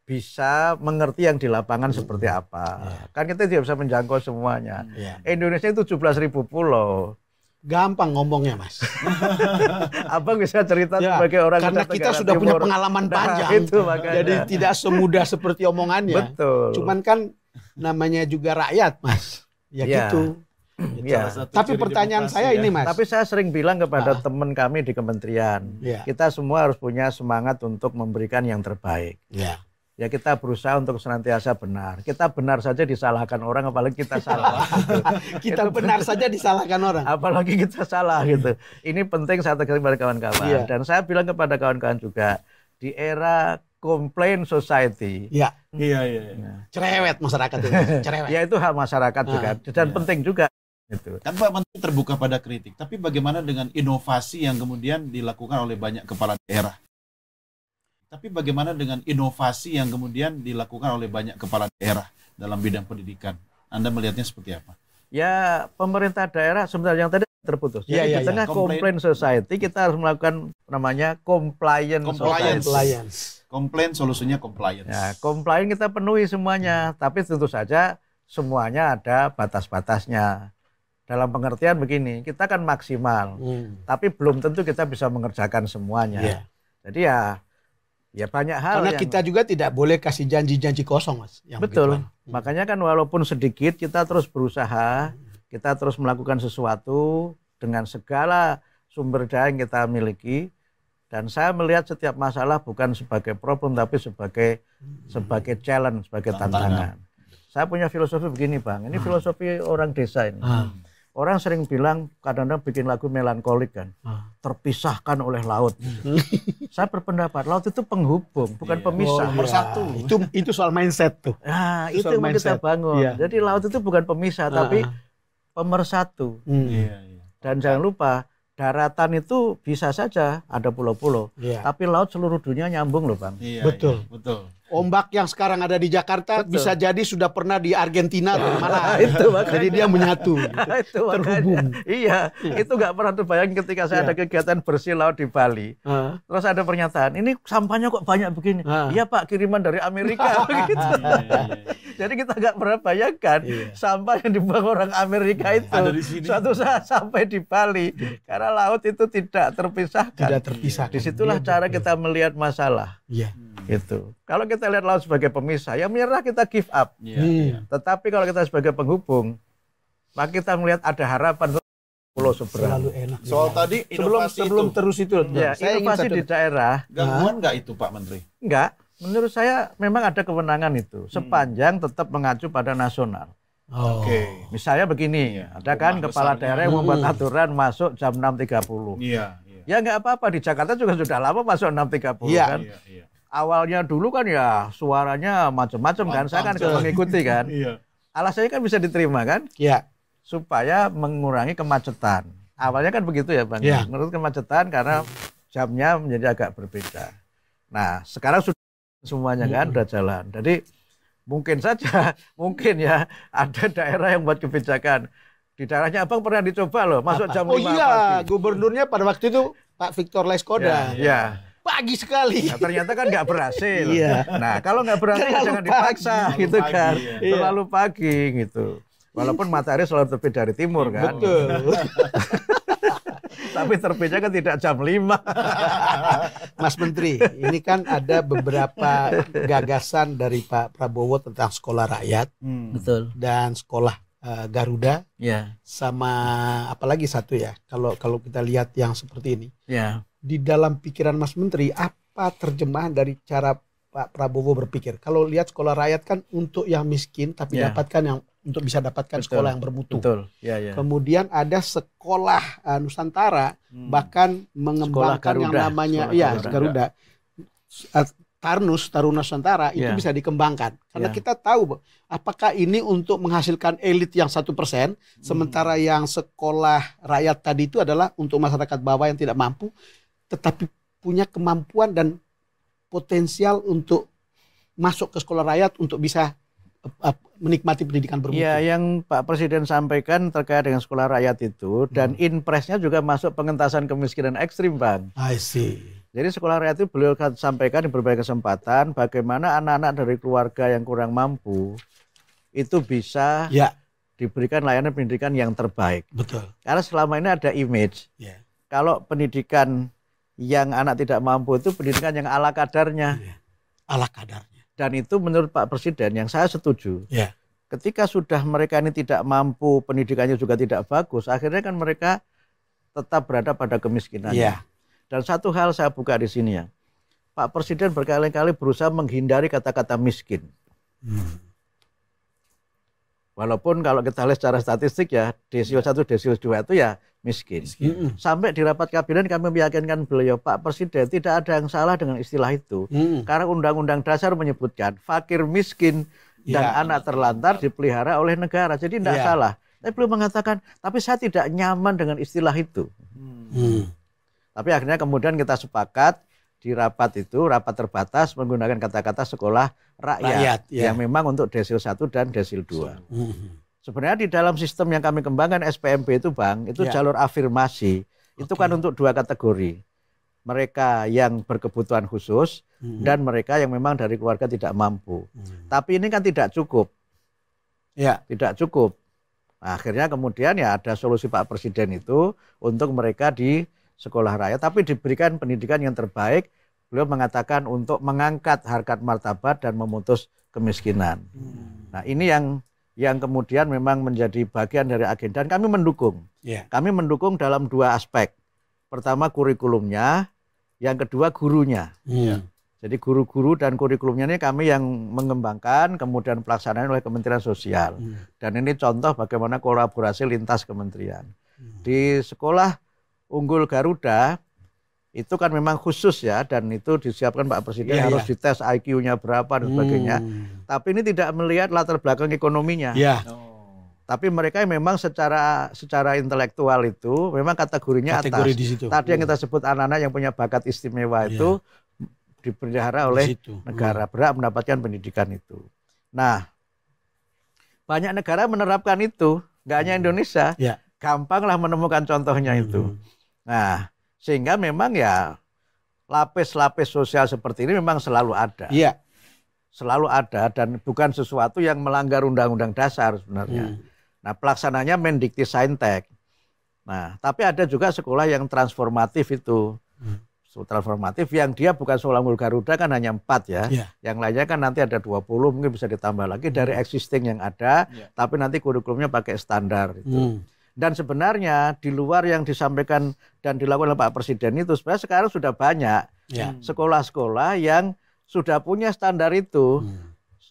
Speaker 3: bisa mengerti yang di lapangan seperti apa. Kan kita tidak bisa menjangkau semuanya. Indonesia itu 17.000 pulau.
Speaker 2: Gampang ngomongnya, Mas.
Speaker 3: Abang bisa cerita sebagai orang
Speaker 2: karena kita sudah punya pengalaman panjang.
Speaker 3: Itu makanya.
Speaker 2: Jadi tidak semudah seperti omongannya.
Speaker 3: Betul.
Speaker 2: Cuman kan namanya juga rakyat, Mas. Gitu. Tapi pertanyaan saya ini, Mas.
Speaker 3: Tapi saya sering bilang kepada teman kami di kementerian, kita semua harus punya semangat untuk memberikan yang terbaik. Ya kita berusaha untuk senantiasa benar. Kita benar saja disalahkan orang, apalagi kita salah.
Speaker 2: Kita benar saja disalahkan orang,
Speaker 3: apalagi kita salah gitu. Ini penting saya tegaskan kepada kawan-kawan. Dan saya bilang kepada kawan-kawan juga, di era complaint society.
Speaker 2: Cerewet masyarakat itu. Cerewet.
Speaker 3: Ya itu hak masyarakat juga. Dan penting juga. Gitu.
Speaker 1: Kan Pak Menteri terbuka pada kritik. Tapi bagaimana dengan inovasi yang kemudian dilakukan oleh banyak kepala daerah? Tapi bagaimana dengan inovasi yang kemudian dilakukan oleh banyak kepala daerah dalam bidang pendidikan? Anda melihatnya seperti apa?
Speaker 3: Ya, pemerintah daerah sebenarnya yang tadi terputus. Di tengah complaint society kita harus melakukan namanya compliance.
Speaker 1: Complaint solusinya compliance.
Speaker 3: Ya, compliance kita penuhi semuanya, tapi tentu saja semuanya ada batas-batasnya. Dalam pengertian begini, kita kan maksimal, tapi belum tentu kita bisa mengerjakan semuanya. Jadi ya banyak hal.
Speaker 2: Karena kita juga tidak boleh kasih janji-janji kosong, Mas.
Speaker 3: Betul. Makanya kan walaupun sedikit kita terus berusaha, kita terus melakukan sesuatu dengan segala sumber daya yang kita miliki. Dan saya melihat setiap masalah bukan sebagai problem, tapi sebagai challenge, sebagai tantangan. Saya punya filosofi begini, Bang. Ini filosofi orang desa ini. Orang sering bilang kadang-kadang bikin lagu melankolik kan, terpisahkan oleh laut. Saya berpendapat laut itu penghubung, bukan pemisah.
Speaker 2: Nomor satu. Itu soal mindset tuh.
Speaker 3: Nah, itu yang kita bangun. Jadi laut itu bukan pemisah, tapi pemersatu. Dan jangan lupa, daratan itu bisa saja ada pulau-pulau, tapi laut seluruh dunia nyambung loh, Bang.
Speaker 2: Betul. Ombak yang sekarang ada di Jakarta bisa jadi sudah pernah di Argentina atau mana. Jadi dia menyatu, terhubung.
Speaker 3: Iya, itu nggak pernah terbayang ketika saya ada kegiatan bersih laut di Bali. Terus ada pernyataan, ini sampahnya kok banyak begini. Iya Pak, kiriman dari Amerika. Begitu. Jadi kita nggak pernah bayangkan sampah yang dibuang orang Amerika itu suatu saat sampai di Bali. Karena laut itu tidak terpisahkan.
Speaker 2: Tidak terpisah.
Speaker 3: Disitulah cara kita melihat masalah. Itu. Kalau kita lihat laut sebagai pemisah, ya menyerah, kita give up. Tetapi kalau kita sebagai penghubung, maka kita melihat ada harapan pulau seberang.
Speaker 2: Selalu enak.
Speaker 1: Soal tadi inovasi
Speaker 2: sebelum terus itu.
Speaker 3: Saya inovasi di daerah.
Speaker 1: Gangguan nggak itu Pak Menteri?
Speaker 3: Enggak. Menurut saya memang ada kewenangan itu, sepanjang tetap mengacu pada nasional. Misalnya begini, ada kan kepala daerah yang membuat aturan masuk jam 6.30. Ya nggak apa-apa, di Jakarta juga sudah lama masuk 6.30 kan. Awalnya dulu kan ya suaranya macam-macam kan, saya kan mengikuti kan. Alasannya kan bisa diterima kan? Supaya mengurangi kemacetan. Awalnya kan begitu ya Bang. Menurut kemacetan karena jamnya menjadi agak berbeda. Nah sekarang sudah semuanya kan udah jalan. Jadi Mungkin saja, mungkin ya ada daerah yang buat kebijakan. Di daerahnya Abang pernah dicoba loh, masuk jam 5 pagi.
Speaker 2: Oh iya, gubernurnya pada waktu itu Pak Victor Laiskoda.
Speaker 3: Ya.
Speaker 2: Pagi sekali.
Speaker 3: Nah, ternyata kan nggak berhasil.
Speaker 2: Iya.
Speaker 3: Nah, kalau nggak berhasil jangan dipaksa gitu kan. Terlalu pagi gitu. Walaupun matahari selalu terbit dari timur kan.
Speaker 2: Betul.
Speaker 3: Tapi terbitnya kan tidak jam 5.
Speaker 2: Mas Menteri, ini kan ada beberapa gagasan dari Pak Prabowo tentang sekolah rakyat.
Speaker 3: Betul.
Speaker 2: Dan sekolah Garuda.
Speaker 3: Ya.
Speaker 2: Sama apalagi satu ya. Kalau kita lihat yang seperti ini.
Speaker 3: Ya.
Speaker 2: Di dalam pikiran Mas Menteri, apa terjemahan dari cara Pak Prabowo berpikir? Kalau lihat sekolah rakyat kan untuk yang miskin, tapi dapatkan yang untuk bisa dapatkan sekolah yang bermutu.
Speaker 3: Betul. Ya.
Speaker 2: Kemudian ada sekolah Nusantara, bahkan mengembangkan yang namanya Garuda. Taruna Nusantara itu bisa dikembangkan. Karena kita tahu apakah ini untuk menghasilkan elit yang 1%, sementara yang sekolah rakyat tadi itu adalah untuk masyarakat bawah yang tidak mampu, tetapi punya kemampuan dan potensial untuk masuk ke sekolah rakyat untuk bisa menikmati pendidikan bermutu.
Speaker 3: Ya, yang Pak Presiden sampaikan terkait dengan sekolah rakyat itu, dan inpresnya juga masuk pengentasan kemiskinan ekstrim, Bang.
Speaker 2: I see.
Speaker 3: Jadi sekolah rakyat itu beliau sampaikan di berbagai kesempatan bagaimana anak-anak dari keluarga yang kurang mampu itu bisa diberikan layanan pendidikan yang terbaik.
Speaker 2: Betul.
Speaker 3: Karena selama ini ada image, kalau pendidikan yang anak tidak mampu itu pendidikan yang ala kadarnya.
Speaker 2: Ala kadarnya.
Speaker 3: Dan itu menurut Pak Presiden yang saya setuju. Ketika sudah mereka ini tidak mampu, pendidikannya juga tidak bagus, akhirnya kan mereka tetap berada pada kemiskinannya. Dan satu hal saya buka di sini ya. Pak Presiden berkali-kali berusaha menghindari kata-kata miskin. Walaupun kalau kita lihat secara statistik ya, desil 1, desil 2 itu ya miskin. Sampai di rapat kabinet kami meyakinkan beliau, Pak Presiden tidak ada yang salah dengan istilah itu. Karena Undang-Undang Dasar menyebutkan fakir miskin dan anak terlantar dipelihara oleh negara. Jadi tidak salah. Tapi beliau mengatakan, tapi saya tidak nyaman dengan istilah itu. Tapi akhirnya kemudian kita sepakat di rapat itu, rapat terbatas menggunakan kata-kata sekolah rakyat yang memang untuk desil 1 dan desil 2. Sebenarnya di dalam sistem yang kami kembangkan SPMP itu Bang, itu jalur afirmasi, itu kan untuk 2 kategori. Mereka yang berkebutuhan khusus dan mereka yang memang dari keluarga tidak mampu. Tapi ini kan tidak cukup. Tidak cukup. Nah, akhirnya kemudian ya ada solusi Pak Presiden itu untuk mereka di sekolah rakyat, tapi diberikan pendidikan yang terbaik. Beliau mengatakan untuk mengangkat harkat martabat dan memutus kemiskinan. Nah, ini yang kemudian memang menjadi bagian dari agenda dan kami mendukung. Kami mendukung dalam 2 aspek. Pertama kurikulumnya, yang kedua gurunya. Jadi guru-guru dan kurikulumnya ini kami yang mengembangkan, kemudian pelaksanaan oleh Kementerian Sosial. Dan ini contoh bagaimana kolaborasi lintas kementerian. Di sekolah Unggul Garuda itu kan memang khusus ya, dan itu disiapkan Pak Presiden harus dites IQ-nya berapa dan sebagainya. Tapi ini tidak melihat latar belakang ekonominya. Tapi mereka memang secara intelektual itu memang kategorinya atas.
Speaker 2: Di situ.
Speaker 3: Tadi yang kita sebut anak-anak yang punya bakat istimewa itu dipelihara oleh negara, berhak mendapatkan pendidikan itu. Nah, banyak negara menerapkan itu, nggak hanya Indonesia. Gampanglah menemukan contohnya itu. Nah, sehingga memang ya lapis-lapis sosial seperti ini memang selalu ada. Selalu ada dan bukan sesuatu yang melanggar Undang-Undang Dasar sebenarnya. Nah, pelaksananya Mendikti-Saintek. Nah, tapi ada juga sekolah yang transformatif itu. Transformatif yang dia bukan sekolah Unggul Garuda kan hanya 4 ya. Yang lainnya kan nanti ada 20, mungkin bisa ditambah lagi dari existing yang ada, tapi nanti kurikulumnya pakai standar itu. Dan sebenarnya di luar yang disampaikan dan dilakukan oleh Pak Presiden itu sebenarnya sekarang sudah banyak sekolah-sekolah yang sudah punya standar itu,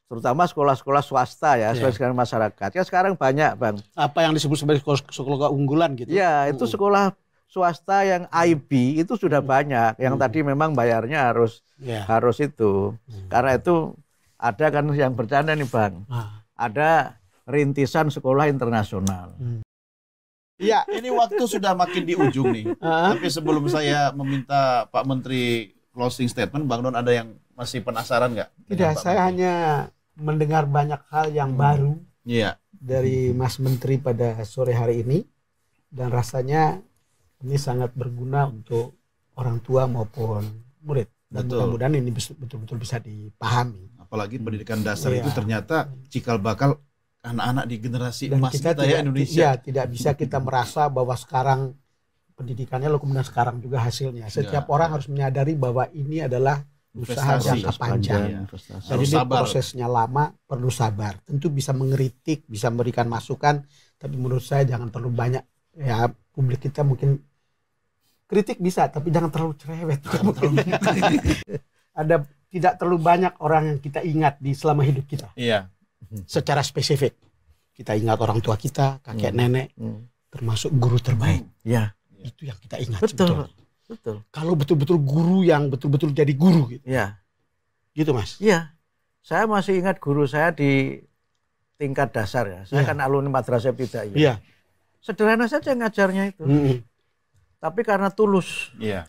Speaker 3: terutama sekolah-sekolah swasta ya, sebagai masyarakat. Ya sekarang banyak Bang.
Speaker 2: Apa yang disebut sebagai sekolah unggulan gitu?
Speaker 3: Ya itu sekolah swasta yang IB itu sudah banyak. Yang tadi memang bayarnya harus itu. Karena itu ada kan yang bercanda nih Bang. Ada rintisan sekolah internasional.
Speaker 1: Iya, ini waktu sudah makin di ujung nih. Tapi sebelum saya meminta Pak Menteri closing statement, Bang Don ada yang masih penasaran nggak?
Speaker 2: Tidak, saya hanya mendengar banyak hal yang baru dari Mas Menteri pada sore hari ini, dan rasanya ini sangat berguna untuk orang tua maupun murid, dan mudah-mudahan ini betul-betul bisa dipahami.
Speaker 1: Apalagi pendidikan dasar itu ternyata cikal bakal anak-anak di generasi emas kita ya Indonesia.
Speaker 2: Iya, tidak bisa kita merasa bahwa sekarang pendidikannya lalu kemudian sekarang juga hasilnya. Setiap orang harus menyadari bahwa ini adalah usaha jangka panjang. Jadi ini prosesnya lama, perlu sabar. Tentu bisa mengkritik, bisa memberikan masukan, tapi menurut saya jangan terlalu banyak. Ya, publik kita mungkin kritik bisa, tapi jangan terlalu cerewet. Ada tidak terlalu banyak orang yang kita ingat di selama hidup kita.
Speaker 1: Iya.
Speaker 2: Secara spesifik. Kita ingat orang tua kita, kakek nenek, termasuk guru terbaik.
Speaker 3: Iya.
Speaker 2: Itu yang kita ingat.
Speaker 3: Betul.
Speaker 2: Kalau betul-betul guru yang betul-betul jadi guru gitu.
Speaker 3: Iya.
Speaker 2: Gitu Mas.
Speaker 3: Iya. Saya masih ingat guru saya di tingkat dasar ya. Saya kan alumni Madrasah Ibtidaiyah.
Speaker 2: Iya.
Speaker 3: Sederhana saja ngajarnya itu. Tapi karena tulus.
Speaker 1: Iya.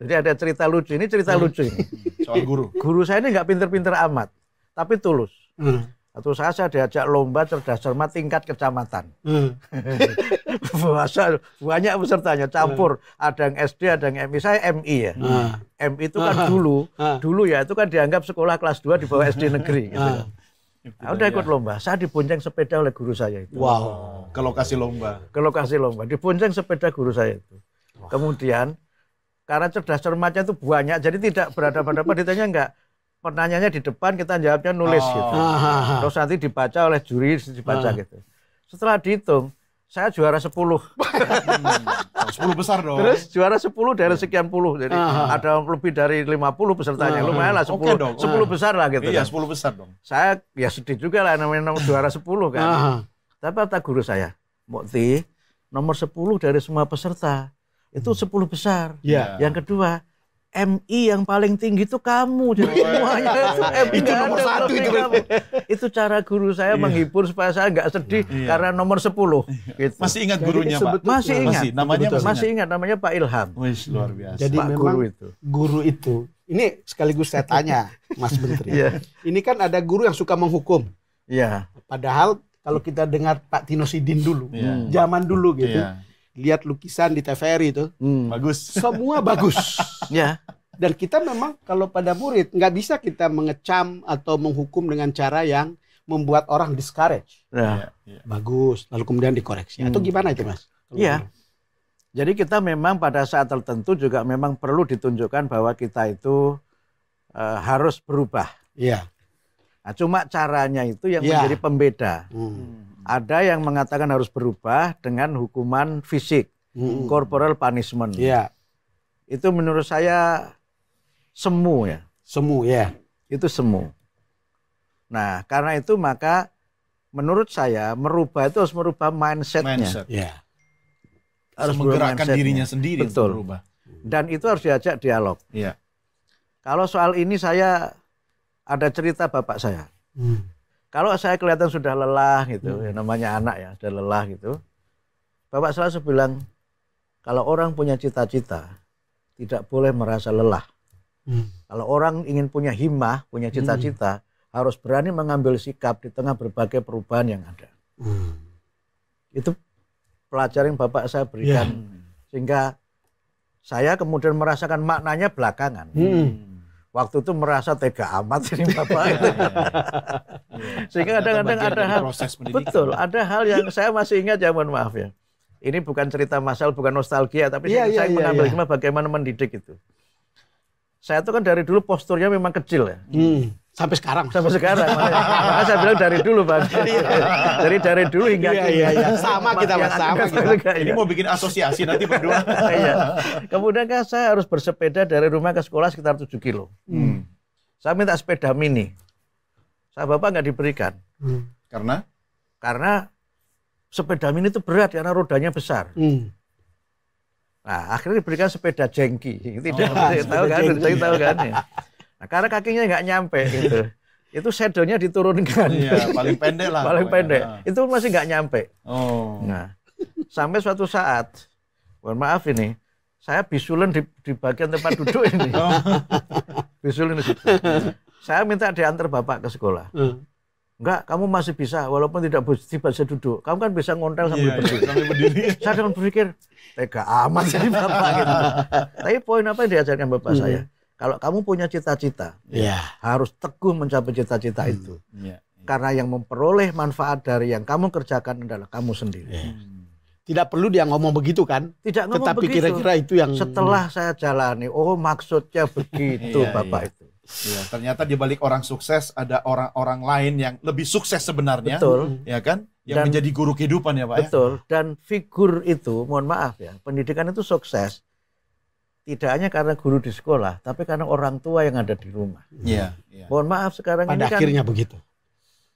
Speaker 3: Jadi ada cerita lucu. Ini cerita lucu ini.
Speaker 1: Soal guru.
Speaker 3: Guru saya ini nggak pinter-pinter amat, tapi tulus. Atau saya diajak lomba cerdas cermat tingkat kecamatan. Banyak pesertanya, campur. Ada yang SD, ada yang MI. Saya MI ya. MI itu kan dulu ya itu kan dianggap sekolah kelas 2 di bawah SD negeri. Gitu. Nah, udah ikut lomba. Saya dibonceng sepeda oleh guru saya itu.
Speaker 1: Wow. Ke lokasi lomba. Dibonceng sepeda guru saya itu. Kemudian karena cerdas cermatnya itu banyak, jadi tidak berhadapan-hadapan, ditanya enggak. Pertanyaannya di depan, kita jawabnya nulis gitu. Terus nanti dibaca oleh juri, dibaca gitu. Setelah dihitung, saya juara 10. 10 besar dong.
Speaker 3: Terus juara 10 dari sekian puluh. Jadi ada lebih dari 50 pesertanya. Lumayan lah 10. Okay dong. 10 besar lah gitu.
Speaker 1: Iya,
Speaker 3: kan.
Speaker 1: 10 besar dong.
Speaker 3: Saya ya sedih juga lah namanya juara 10 kan. Tapi kata guru saya, Mukti, nomor 10 dari semua peserta itu 10 besar. Yang kedua, MI yang paling tinggi itu kamu. Jadi semuanya itu MI
Speaker 2: itu nomor 1 itu.
Speaker 3: Itu cara guru saya menghibur supaya saya nggak sedih karena nomor 10. Gitu.
Speaker 1: Masih ingat gurunya, Pak?
Speaker 3: Masih ingat.
Speaker 1: Masih
Speaker 3: ingat namanya Pak Ilham.
Speaker 1: Wih, luar biasa.
Speaker 2: Jadi
Speaker 3: Pak
Speaker 2: memang
Speaker 3: guru
Speaker 2: itu. Ini sekaligus saya tanya, Mas Menteri. Ini kan ada guru yang suka menghukum.
Speaker 3: Iya.
Speaker 2: Padahal kalau kita dengar Pak Tino Sidin dulu, zaman dulu gitu. Lihat lukisan di TVRI itu,
Speaker 1: bagus.
Speaker 2: Semua bagus.
Speaker 3: Ya.
Speaker 2: Dan kita memang kalau pada murid nggak bisa kita mengecam atau menghukum dengan cara yang membuat orang discourage. Bagus, lalu kemudian dikoreksi. Atau gimana itu, Mas?
Speaker 3: Iya. Jadi kita memang pada saat tertentu juga memang perlu ditunjukkan bahwa kita itu harus berubah.
Speaker 2: Iya.
Speaker 3: Nah, cuma caranya itu yang menjadi pembeda. Ada yang mengatakan harus berubah dengan hukuman fisik, corporal punishment.
Speaker 2: Iya.
Speaker 3: Itu menurut saya semu ya.
Speaker 2: Semu ya.
Speaker 3: Itu semu. Nah, karena itu maka menurut saya merubah itu harus merubah mindset-nya.
Speaker 2: Iya.
Speaker 1: Harus menggerakkan dirinya sendiri untuk berubah.
Speaker 3: Dan itu harus diajak dialog.
Speaker 1: Iya.
Speaker 3: Kalau soal ini saya ada cerita bapak saya. Kalau saya kelihatan sudah lelah gitu, ya namanya anak ya, sudah lelah gitu. Bapak selalu bilang, kalau orang punya cita-cita, tidak boleh merasa lelah. Kalau orang ingin punya himmah, punya cita-cita, harus berani mengambil sikap di tengah berbagai perubahan yang ada. Itu pelajaran yang bapak saya berikan. Sehingga saya kemudian merasakan maknanya belakangan. Waktu itu merasa tega amat ini bapak itu. Sehingga kadang-kadang ada hal, betul, ada hal yang saya masih ingat ya, mohon maaf ya. Ini bukan cerita masal, bukan nostalgia, tapi saya mengambil hikmah bagaimana mendidik itu. Saya itu kan dari dulu posturnya memang kecil ya.
Speaker 2: Sampai sekarang.
Speaker 3: Sampai sekarang. Makanya saya bilang dari dulu, Bang. Jadi dari dulu hingga
Speaker 2: Iya. Sama kita, Mas. Sama kita.
Speaker 1: Ini mau bikin asosiasi nanti berdua.
Speaker 3: Iya. Kemudian kan saya harus bersepeda dari rumah ke sekolah sekitar 7 kilo. Saya minta sepeda mini. Saya bapak nggak diberikan.
Speaker 1: Karena?
Speaker 3: Karena sepeda mini itu berat karena rodanya besar. Nah, akhirnya diberikan sepeda jengki. Tidak tahu kan? Saya tahu kan ya. Nah, karena kakinya nggak nyampe gitu. Itu shadownya diturunkan.
Speaker 1: Iya, paling pendek lah.
Speaker 3: Paling pendek. Itu masih nggak nyampe.
Speaker 1: Oh.
Speaker 3: Nah, sampai suatu saat, mohon maaf ini, saya bisulan di bagian tempat duduk ini. Bisulan di situ. Saya minta diantar bapak ke sekolah. Enggak, kamu masih bisa, walaupun tidak bisa duduk. Kamu kan bisa ngontel sambil berdiri.
Speaker 1: Sambil berdiri.
Speaker 3: Saya dengan berpikir, tega amat jadi bapak gitu. Tapi poin apa yang diajarkan bapak saya? Kalau kamu punya cita-cita, harus teguh mencapai cita-cita itu. Karena yang memperoleh manfaat dari yang kamu kerjakan adalah kamu sendiri.
Speaker 2: Tidak perlu dia ngomong begitu kan?
Speaker 3: Tidak ngomong
Speaker 2: Tetapi
Speaker 3: begitu.
Speaker 2: Kira-kira itu yang...
Speaker 3: Setelah saya jalani, oh maksudnya begitu bapak itu.
Speaker 1: Ya, ternyata di balik orang sukses ada orang-orang lain yang lebih sukses sebenarnya.
Speaker 3: Betul.
Speaker 1: Ya kan? Yang menjadi guru kehidupan ya Pak.
Speaker 3: Betul. Dan figur itu, mohon maaf ya, pendidikan itu sukses tidak hanya karena guru di sekolah, tapi karena orang tua yang ada di rumah.
Speaker 1: Iya.
Speaker 3: Mohon maaf sekarang
Speaker 2: pada
Speaker 3: ini kan
Speaker 2: akhirnya begitu.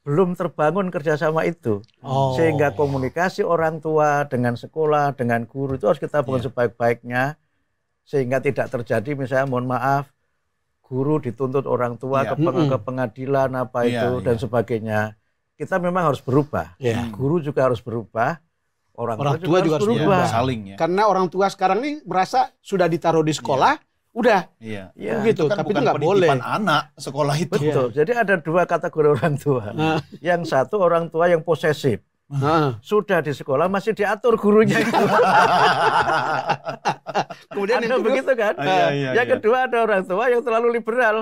Speaker 3: Belum terbangun kerjasama itu. Sehingga komunikasi orang tua dengan sekolah, dengan guru itu harus kita bangun sebaik-baiknya. Sehingga tidak terjadi misalnya mohon maaf, guru dituntut orang tua ke pengadilan dan sebagainya. Kita memang harus berubah. Guru juga harus berubah. Orang tua juga harus berubah.
Speaker 1: Saling, ya.
Speaker 2: Karena orang tua sekarang ini merasa sudah ditaruh di sekolah, udah. Begitu.
Speaker 1: Kan
Speaker 2: tapi itu nggak boleh.
Speaker 1: Anak sekolah itu.
Speaker 3: Betul. Jadi ada dua kategori orang tua. Yang satu orang tua yang posesif. Sudah di sekolah masih diatur gurunya itu. Kemudian ada begitu kan. Yang kedua ada orang tua yang terlalu liberal.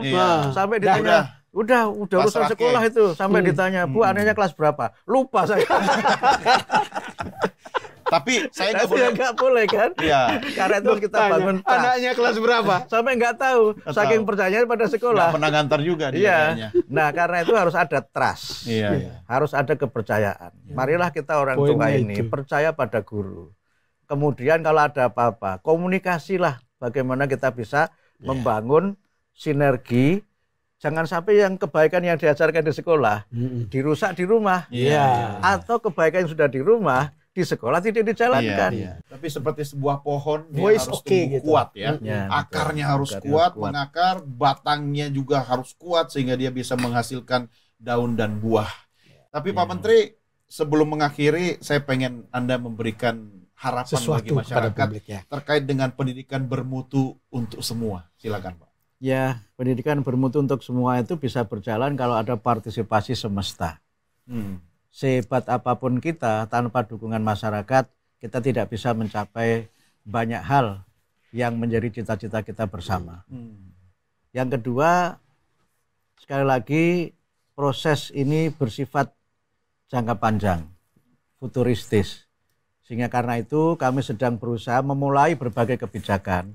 Speaker 3: Sampai ditanya, udah urusan sekolah itu. Sampai ditanya, Bu anaknya kelas berapa? Lupa saya.
Speaker 1: Tapi saya nggak
Speaker 3: boleh kan? Iya. Karena itu kita bangun trust.
Speaker 2: Anaknya kelas berapa?
Speaker 3: Sampai nggak tahu. Saking percayanya pada sekolah.
Speaker 1: Nggak pernah ngantar juga dia.
Speaker 3: Nah karena itu harus ada trust. Harus ada kepercayaan. Marilah kita orang tua ini percaya pada guru. Kemudian kalau ada apa-apa, komunikasilah bagaimana kita bisa membangun sinergi. Jangan sampai yang kebaikan yang diajarkan di sekolah dirusak di rumah. Atau kebaikan yang sudah di rumah di sekolah tidak dijalankan.
Speaker 1: Tapi seperti sebuah pohon dia harus tumbuh kuat ya. Akarnya harus kuat, mengakar, batangnya juga harus kuat sehingga dia bisa menghasilkan daun dan buah. Tapi Pak Menteri, sebelum mengakhiri saya pengen Anda memberikan harapan bagi masyarakat terkait dengan pendidikan bermutu untuk semua. Silakan Pak.
Speaker 3: Ya, pendidikan bermutu untuk semua itu bisa berjalan kalau ada partisipasi semesta. Sehebat apapun kita, tanpa dukungan masyarakat, kita tidak bisa mencapai banyak hal yang menjadi cita-cita kita bersama. Yang kedua, sekali lagi, proses ini bersifat jangka panjang, futuristis. Sehingga karena itu kami sedang berusaha memulai berbagai kebijakan,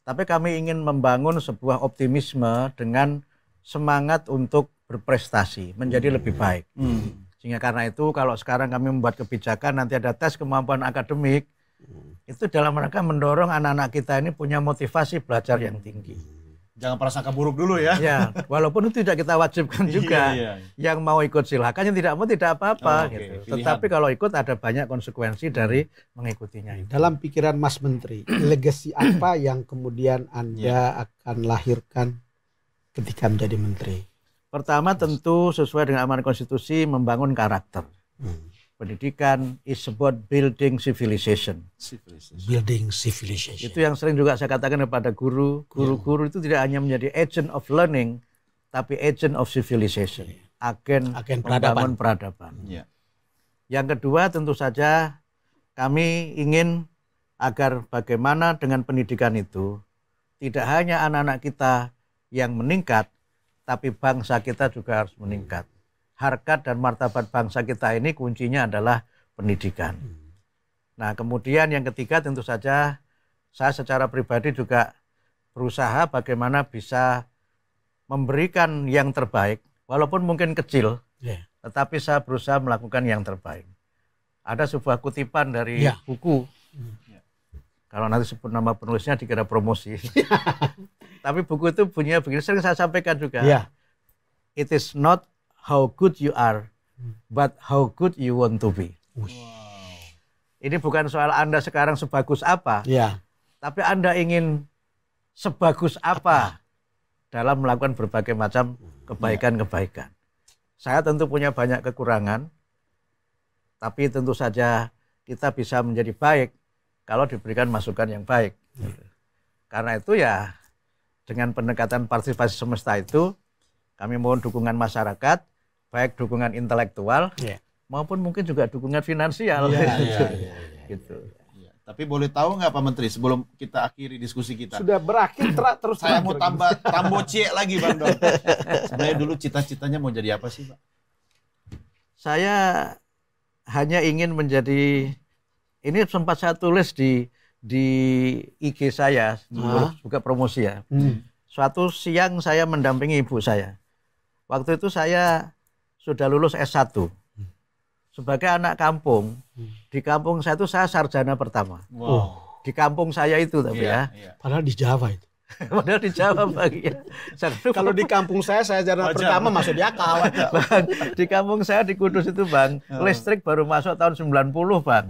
Speaker 3: tapi kami ingin membangun sebuah optimisme dengan semangat untuk berprestasi, menjadi lebih baik. Sehingga karena itu kalau sekarang kami membuat kebijakan nanti ada tes kemampuan akademik, itu dalam rangka mendorong anak-anak kita ini punya motivasi belajar yang tinggi.
Speaker 1: Jangan prasangka buruk dulu ya.
Speaker 3: Ya, walaupun itu tidak kita wajibkan juga. Yang mau ikut silakan, yang tidak mau tidak apa-apa. Gitu. Tetapi kalau ikut ada banyak konsekuensi dari mengikutinya.
Speaker 2: Dalam pikiran Mas Menteri, legasi apa yang kemudian Anda akan lahirkan ketika menjadi menteri?
Speaker 3: Pertama tentu sesuai dengan amanat konstitusi membangun karakter. Pendidikan is about building civilization.
Speaker 2: Building civilization.
Speaker 3: Itu yang sering juga saya katakan kepada guru. Guru-guru itu tidak hanya menjadi agent of learning, tapi agent of civilization. Agen membangun peradaban. Yang kedua tentu saja kami ingin agar bagaimana dengan pendidikan itu tidak hanya anak-anak kita yang meningkat, tapi bangsa kita juga harus meningkat. Harkat dan martabat bangsa kita ini kuncinya adalah pendidikan. Nah kemudian yang ketiga tentu saja saya secara pribadi juga berusaha bagaimana bisa memberikan yang terbaik, walaupun mungkin kecil, tetapi saya berusaha melakukan yang terbaik. Ada sebuah kutipan dari buku, kalau nanti sebut nama penulisnya dikira promosi. Tapi buku itu bunyinya begini, sering saya sampaikan juga. It is not how good you are, but how good you want to be. Ini bukan soal Anda sekarang sebagus apa, tapi Anda ingin sebagus apa dalam melakukan berbagai macam kebaikan-kebaikan. Saya tentu punya banyak kekurangan, tapi tentu saja kita bisa menjadi baik kalau diberikan masukan yang baik. Karena itu ya, dengan pendekatan partisipasi semesta itu, kami mohon dukungan masyarakat baik dukungan intelektual maupun mungkin juga dukungan finansial. Gitu.
Speaker 1: Tapi boleh tahu nggak Pak Menteri, sebelum kita akhiri diskusi kita?
Speaker 2: Sudah berakhir, terus
Speaker 1: saya mau tambah cie lagi Bang Don. Sebenarnya dulu cita-citanya mau jadi apa sih Pak?
Speaker 3: Saya hanya ingin menjadi, ini sempat saya tulis di IG saya, buka promosi ya. Suatu siang saya mendampingi ibu saya. Waktu itu saya sudah lulus S1. Sebagai anak kampung, di kampung saya itu saya sarjana pertama.
Speaker 1: Wow.
Speaker 3: Di kampung saya itu tapi
Speaker 2: Padahal di Jawa itu.
Speaker 3: Padahal di Jawa Bang.
Speaker 2: Kalau di kampung saya sarjana pertama masuk di akal.
Speaker 3: Bang, di kampung saya di Kudus itu Bang, listrik baru masuk tahun 90 Bang.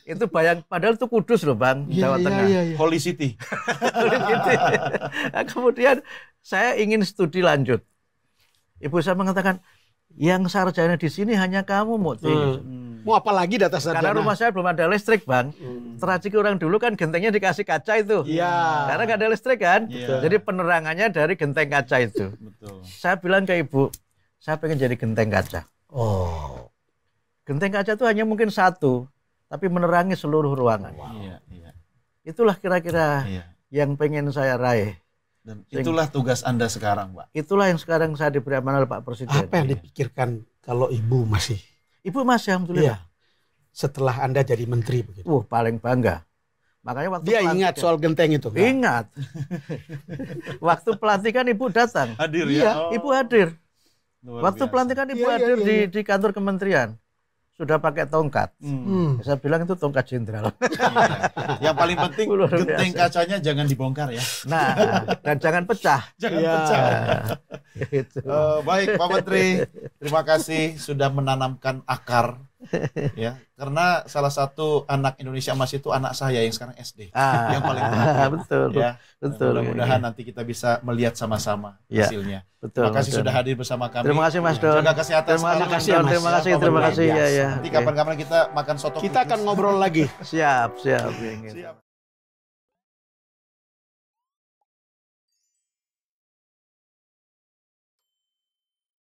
Speaker 3: Itu padahal itu Kudus loh Bang, Jawa Tengah.
Speaker 1: Holy City.
Speaker 3: Nah, kemudian saya ingin studi lanjut. Ibu saya mengatakan, yang sarjana di sini hanya kamu, Mukti.
Speaker 2: Mau apa lagi data sarjana?
Speaker 3: Karena rumah saya belum ada listrik, Bang. Tragedi orang dulu kan gentengnya dikasih kaca itu. Karena nggak ada listrik kan. Jadi penerangannya dari genteng kaca itu.
Speaker 1: Betul.
Speaker 3: Saya bilang ke ibu, saya pengen jadi genteng kaca. Genteng kaca itu hanya mungkin satu, tapi menerangi seluruh ruangan. Itulah kira-kira yang pengen saya raih.
Speaker 1: Dan itulah tugas Anda sekarang, Pak.
Speaker 3: Itulah yang sekarang saya diberi amanah oleh Pak Presiden.
Speaker 2: Apa yang dipikirkan kalau Ibu masih?
Speaker 3: Ibu masih, alhamdulillah.
Speaker 2: Setelah Anda jadi menteri begitu.
Speaker 3: Paling bangga. Makanya waktu
Speaker 2: dia ingat soal genteng itu.
Speaker 3: Ingat. Waktu pelantikan Ibu datang.
Speaker 1: Hadir ya.
Speaker 3: Ibu hadir. Waktu pelantikan Ibu hadir di kantor kementerian. Sudah pakai tongkat. Saya bilang itu tongkat jenderal.
Speaker 1: Yang paling penting genteng kacanya jangan dibongkar ya.
Speaker 3: Nah, dan jangan pecah.
Speaker 1: Jangan pecah. Baik Pak Menteri, terima kasih sudah menanamkan akar. Ya, karena salah satu anak Indonesia Emas itu anak saya yang sekarang SD. Yang paling penting.
Speaker 3: Betul.
Speaker 1: Ya.
Speaker 3: Betul.
Speaker 1: Mudah-mudahan nanti kita bisa melihat sama-sama hasilnya.
Speaker 3: Betul.
Speaker 1: Terima kasih sudah hadir bersama kami.
Speaker 3: Terima kasih Mas Don.
Speaker 1: Jaga kesehatan.
Speaker 3: Terima kasih.
Speaker 1: Nanti kapan-kapan kita makan soto.
Speaker 2: Kita akan ngobrol lagi.
Speaker 3: Siap.